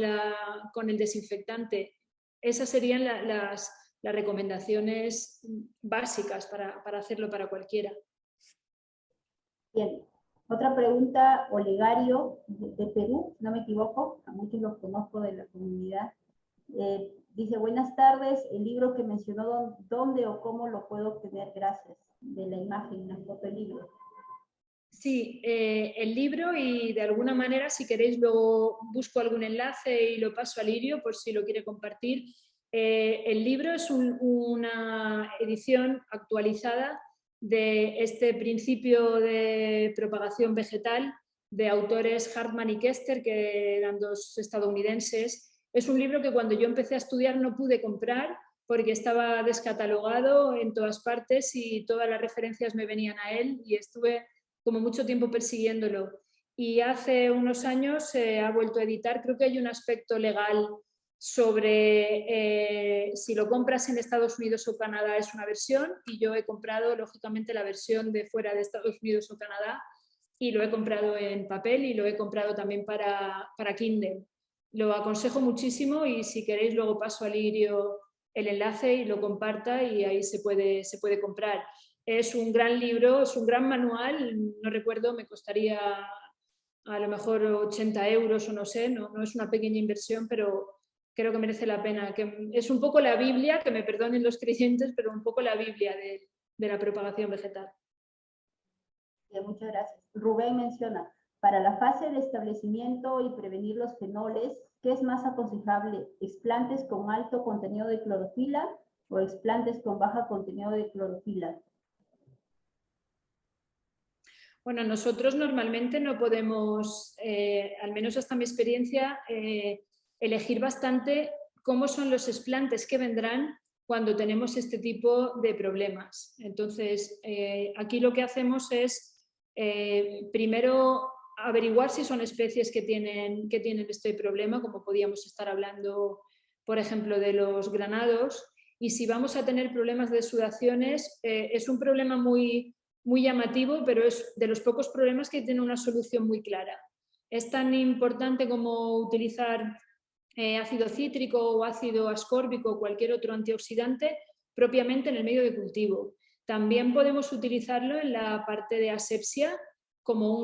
el desinfectante. Esas serían las recomendaciones básicas para hacerlo para cualquiera. Bien, Otra pregunta, Olegario, de Perú, si no me equivoco, a muchos los conozco de la comunidad. Dice, buenas tardes, el libro que mencionó, ¿dónde o cómo lo puedo obtener? Gracias. De la imagen, la foto del libro. Sí, el libro, y de alguna manera, si queréis, luego busco algún enlace y lo paso a Lirio por si lo quiere compartir. El libro es una edición actualizada de este principio de propagación vegetal de autores Hartman y Kester, que eran dos estadounidenses. Es un libro que cuando yo empecé a estudiar no pude comprar porque estaba descatalogado en todas partes y todas las referencias me venían a él, y estuve como mucho tiempo persiguiéndolo. Y hace unos años se ha vuelto a editar. Creo que hay un aspecto legal sobre si lo compras en Estados Unidos o Canadá es una versión, y yo he comprado lógicamente la versión de fuera de Estados Unidos o Canadá, y lo he comprado en papel y lo he comprado también para Kindle. Lo aconsejo muchísimo, y si queréis luego paso a Lirio el enlace y lo comparta, y ahí se puede comprar. Es un gran libro, es un gran manual, no recuerdo, me costaría a lo mejor 80 euros o no sé, no es una pequeña inversión, pero creo que merece la pena. Que es un poco la Biblia, que me perdonen los creyentes, pero un poco la Biblia de la propagación vegetal. Bien, muchas gracias. Rubén menciona, para la fase de establecimiento y prevenir los fenoles, ¿qué es más aconsejable? ¿Explantes con alto contenido de clorofila o explantes con bajo contenido de clorofila? Bueno, nosotros normalmente no podemos, al menos hasta mi experiencia, elegir bastante cómo son los explantes que vendrán cuando tenemos este tipo de problemas. Entonces, aquí lo que hacemos es primero averiguar si son especies que tienen este problema, como podíamos estar hablando, por ejemplo, de los granados, y si vamos a tener problemas de sudaciones, es un problema muy llamativo, pero es de los pocos problemas que tiene una solución muy clara. Es tan importante como utilizar ácido cítrico o ácido ascórbico o cualquier otro antioxidante propiamente en el medio de cultivo. También podemos utilizarlo en la parte de asepsia como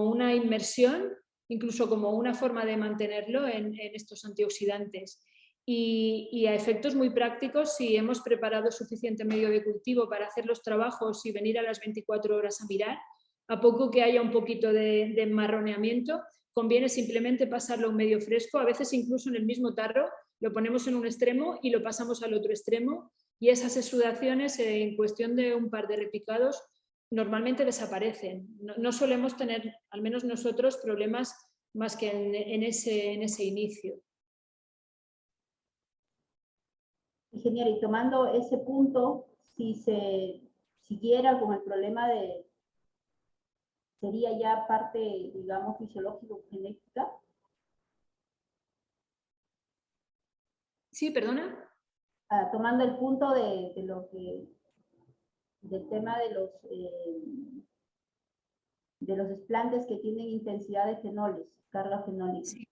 una inmersión, incluso como una forma de mantenerlo en estos antioxidantes. Y a efectos muy prácticos, si hemos preparado suficiente medio de cultivo para hacer los trabajos y venir a las 24 horas a mirar, a poco que haya un poquito de enmarroneamiento, conviene simplemente pasarlo a un medio fresco, a veces incluso en el mismo tarro, lo ponemos en un extremo y lo pasamos al otro extremo, y esas exudaciones en cuestión de un par de repicados normalmente desaparecen. No solemos tener, al menos nosotros, problemas más que en ese inicio. Ingeniero, y tomando ese punto, si se siguiera con el problema de, sería ya parte, digamos, fisiológico-genética. Sí, perdona. Tomando el punto de lo que, del tema de los explantes que tienen intensidad de fenoles, carga fenólica. Sí.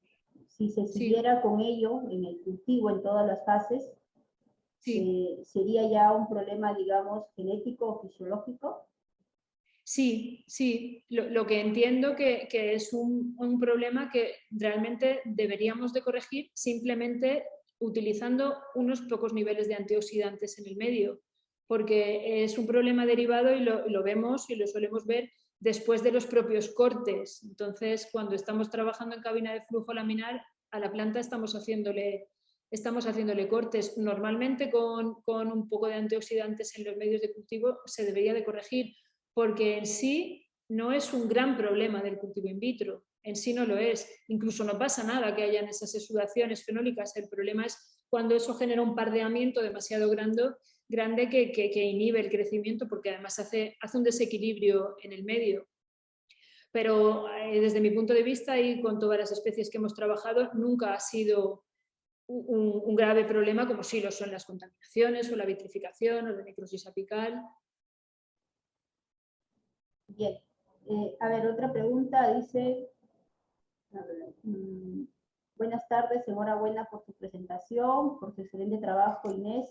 Si se siguiera con ello en el cultivo en todas las fases, Sí. ¿sería ya un problema, digamos, genético o fisiológico? Sí, sí. Lo que entiendo que es un problema que realmente deberíamos de corregir simplemente utilizando unos pocos niveles de antioxidantes en el medio, porque es un problema derivado y lo vemos y lo solemos ver después de los propios cortes. Entonces, cuando estamos trabajando en cabina de flujo laminar, a la planta estamos haciéndole cortes. Normalmente con un poco de antioxidantes en los medios de cultivo se debería de corregir, porque en sí no es un gran problema del cultivo in vitro, en sí no lo es. Incluso no pasa nada que hayan esas exudaciones fenólicas, el problema es cuando eso genera un pardeamiento demasiado grande que inhibe el crecimiento, porque además hace un desequilibrio en el medio. Pero desde mi punto de vista y con todas las especies que hemos trabajado, nunca ha sido un grave problema como sí lo son las contaminaciones o la vitrificación o la necrosis apical. Bien. A ver, otra pregunta dice, buenas tardes, enhorabuena por su presentación, por su excelente trabajo, Inés.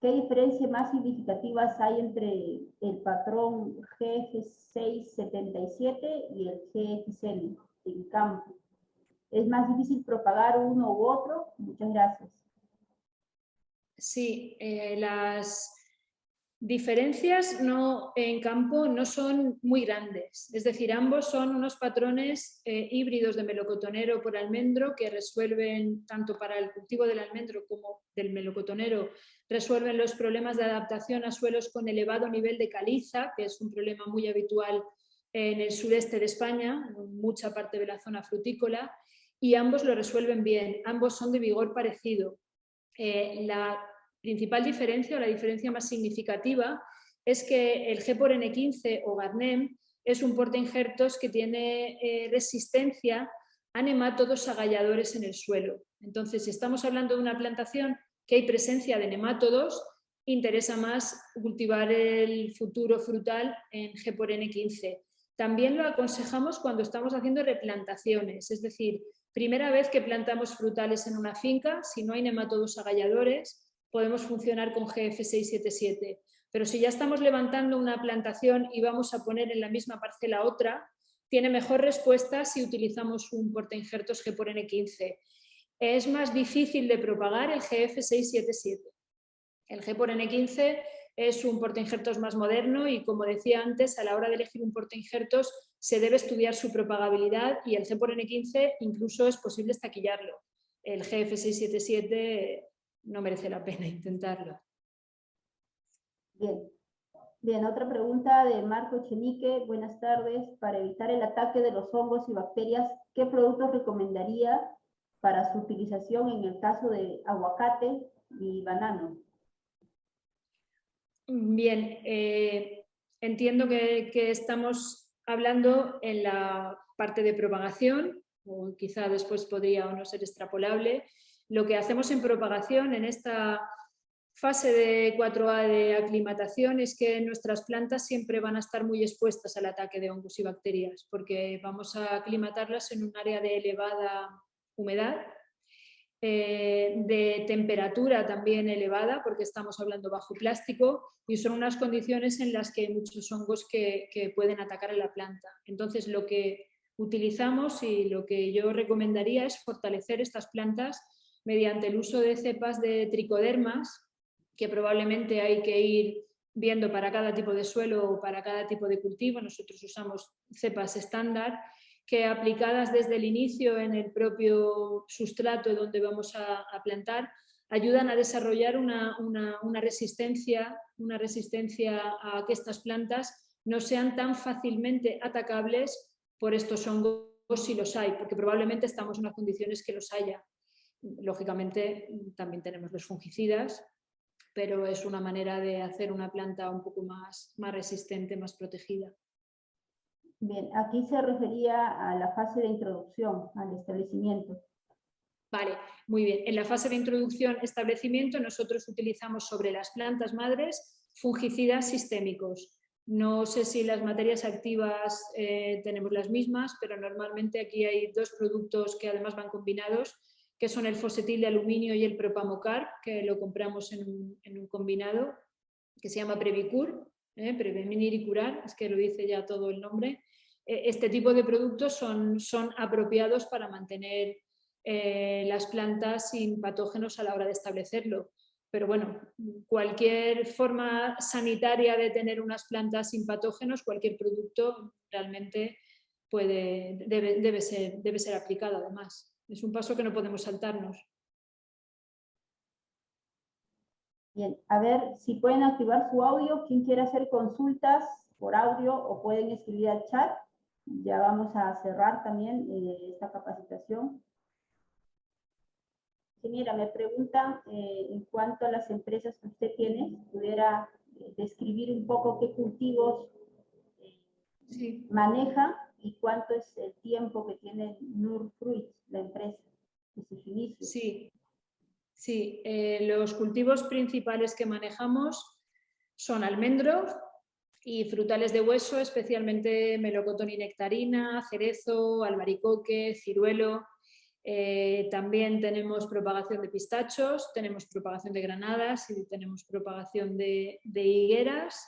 ¿Qué diferencias más significativas hay entre el patrón GF677 y el GFCL en campo? ¿Es más difícil propagar uno u otro? Muchas gracias. Sí, las diferencias en campo no son muy grandes, es decir, ambos son unos patrones híbridos de melocotonero por almendro que resuelven, tanto para el cultivo del almendro como del melocotonero, resuelven los problemas de adaptación a suelos con elevado nivel de caliza, que es un problema muy habitual en el sureste de España, en mucha parte de la zona frutícola, y ambos lo resuelven bien, ambos son de vigor parecido. La principal diferencia o la diferencia más significativa es que el G por N15 o Garnem es un portainjertos que tiene resistencia a nemátodos agalladores en el suelo. Entonces, si estamos hablando de una plantación que hay presencia de nemátodos, interesa más cultivar el futuro frutal en G por N15. También lo aconsejamos cuando estamos haciendo replantaciones, es decir, primera vez que plantamos frutales en una finca, si no hay nemátodos agalladores, podemos funcionar con GF677. Pero si ya estamos levantando una plantación y vamos a poner en la misma parcela otra, tiene mejor respuesta si utilizamos un portainjertos G por N15. Es más difícil de propagar el GF677. El G por N15 es un portainjertos más moderno y, como decía antes, a la hora de elegir un portainjertos se debe estudiar su propagabilidad y el G por N15 incluso es posible estaquillarlo. El GF677 no merece la pena intentarlo. Bien. Bien, otra pregunta de Marco Echenique. Buenas tardes. Para evitar el ataque de los hongos y bacterias, ¿qué productos recomendaría para su utilización en el caso de aguacate y banano? Bien, entiendo que estamos hablando en la parte de propagación, o quizá después podría o no ser extrapolable. Lo que hacemos en propagación, en esta fase de 4A de aclimatación, es que nuestras plantas siempre van a estar muy expuestas al ataque de hongos y bacterias, porque vamos a aclimatarlas en un área de elevada humedad, de temperatura también elevada, porque estamos hablando bajo plástico, y son unas condiciones en las que hay muchos hongos que pueden atacar a la planta. Entonces, lo que utilizamos y lo que yo recomendaría es fortalecer estas plantas mediante el uso de cepas de tricodermas, que probablemente hay que ir viendo para cada tipo de suelo o para cada tipo de cultivo. Nosotros usamos cepas estándar que, aplicadas desde el inicio en el propio sustrato donde vamos a plantar, ayudan a desarrollar una resistencia a que estas plantas no sean tan fácilmente atacables por estos hongos, si los hay, porque probablemente estamos en las condiciones que los haya. Lógicamente también tenemos los fungicidas, pero es una manera de hacer una planta un poco más resistente, más protegida. Bien, aquí se refería a la fase de introducción al establecimiento. Vale, muy bien. En la fase de introducción, establecimiento, nosotros utilizamos sobre las plantas madres fungicidas sistémicos. No sé si las materias activas tenemos las mismas, pero normalmente aquí hay dos productos que además van combinados, que son el fossetil de aluminio y el propamocar, que lo compramos en un combinado que se llama Previcur, prevenir y curar, es que lo dice ya todo el nombre. Este tipo de productos son apropiados para mantener las plantas sin patógenos a la hora de establecerlo. Pero bueno, cualquier forma sanitaria de tener unas plantas sin patógenos, cualquier producto realmente debe ser aplicado además. Es un paso que no podemos saltarnos. Bien, a ver si pueden activar su audio. ¿Quién quiere hacer consultas por audio o pueden escribir al chat? Ya vamos a cerrar también esta capacitación. Ingeniera, me preguntan en cuanto a las empresas que usted tiene, pudiera describir un poco qué cultivos Sí. maneja y cuánto es el tiempo que tiene Nurfruit, la empresa, desde su inicio. Sí, los cultivos principales que manejamos son almendros y frutales de hueso, especialmente melocotón y nectarina, cerezo, albaricoque, ciruelo. También tenemos propagación de pistachos, tenemos propagación de granadas y tenemos propagación de higueras,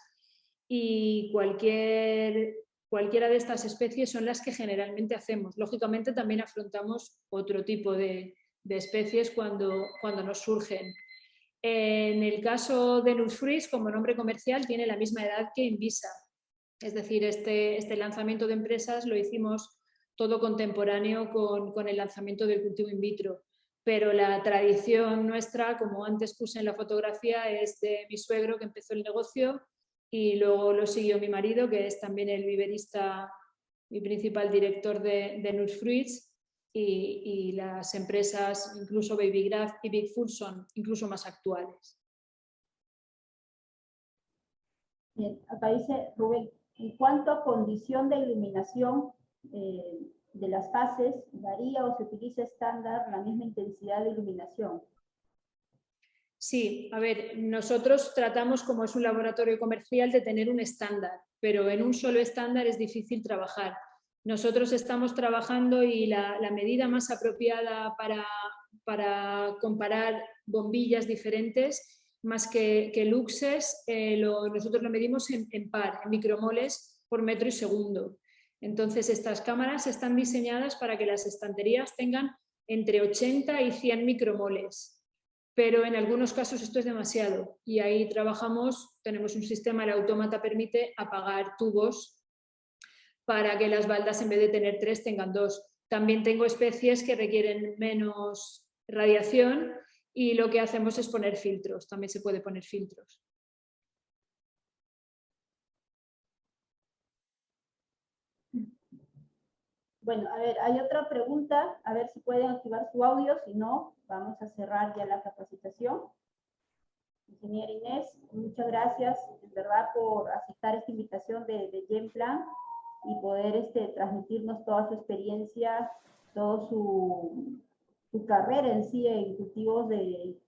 y cualquiera de estas especies son las que generalmente hacemos. Lógicamente también afrontamos otro tipo de especies cuando nos surgen. En el caso de Nutsfruits, como nombre comercial, tiene la misma edad que Invisa. Es decir, este lanzamiento de empresas lo hicimos todo contemporáneo con el lanzamiento del cultivo in vitro. Pero la tradición nuestra, como antes puse en la fotografía, es de mi suegro, que empezó el negocio, y luego lo siguió mi marido, que es también el viverista y principal director de Nutsfruits, y las empresas, incluso Babygraph y Big Food, son incluso más actuales. Bien, acá dice Rubén, en cuanto a condición de iluminación de las fases, ¿varía o se utiliza estándar la misma intensidad de iluminación? Sí, a ver, nosotros tratamos, como es un laboratorio comercial, de tener un estándar, pero en un solo estándar es difícil trabajar. Nosotros estamos trabajando, y la medida más apropiada para comparar bombillas diferentes, más que luxes, nosotros lo medimos en par, en micromoles por metro y segundo. Entonces, estas cámaras están diseñadas para que las estanterías tengan entre 80 y 100 micromoles. Pero en algunos casos esto es demasiado, y ahí trabajamos, tenemos un sistema, el autómata permite apagar tubos para que las baldas, en vez de tener 3, tengan 2. También tengo especies que requieren menos radiación, y lo que hacemos es poner filtros, también se puede poner filtros. Bueno, a ver, hay otra pregunta, a ver si pueden activar su audio, si no, vamos a cerrar ya la capacitación. Ingeniera Inés, muchas gracias, en verdad, por aceptar esta invitación de Genplan y poder transmitirnos toda su experiencia, toda su carrera en sí en cultivos de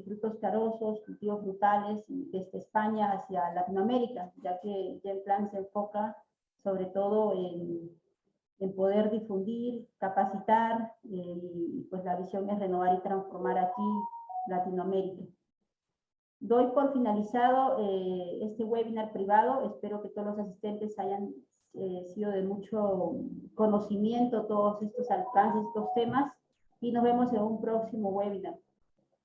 frutos carosos, cultivos frutales, desde España hacia Latinoamérica, ya que Genplan se enfoca sobre todo en poder difundir, capacitar, y pues la visión es renovar y transformar aquí Latinoamérica. Doy por finalizado este webinar privado. Espero que todos los asistentes hayan sido de mucho conocimiento todos estos alcances, estos temas, y nos vemos en un próximo webinar.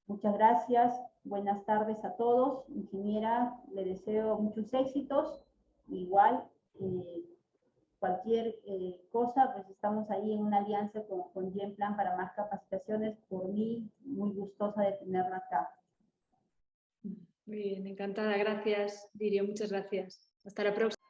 Muchas gracias, buenas tardes a todos. Ingeniera, le deseo muchos éxitos. Igual, cualquier cosa, pues estamos ahí en una alianza con Genplan para más capacitaciones. Por mí, muy gustosa de tenerla acá. Muy bien, encantada. Gracias, Lirio. Muchas gracias. Hasta la próxima.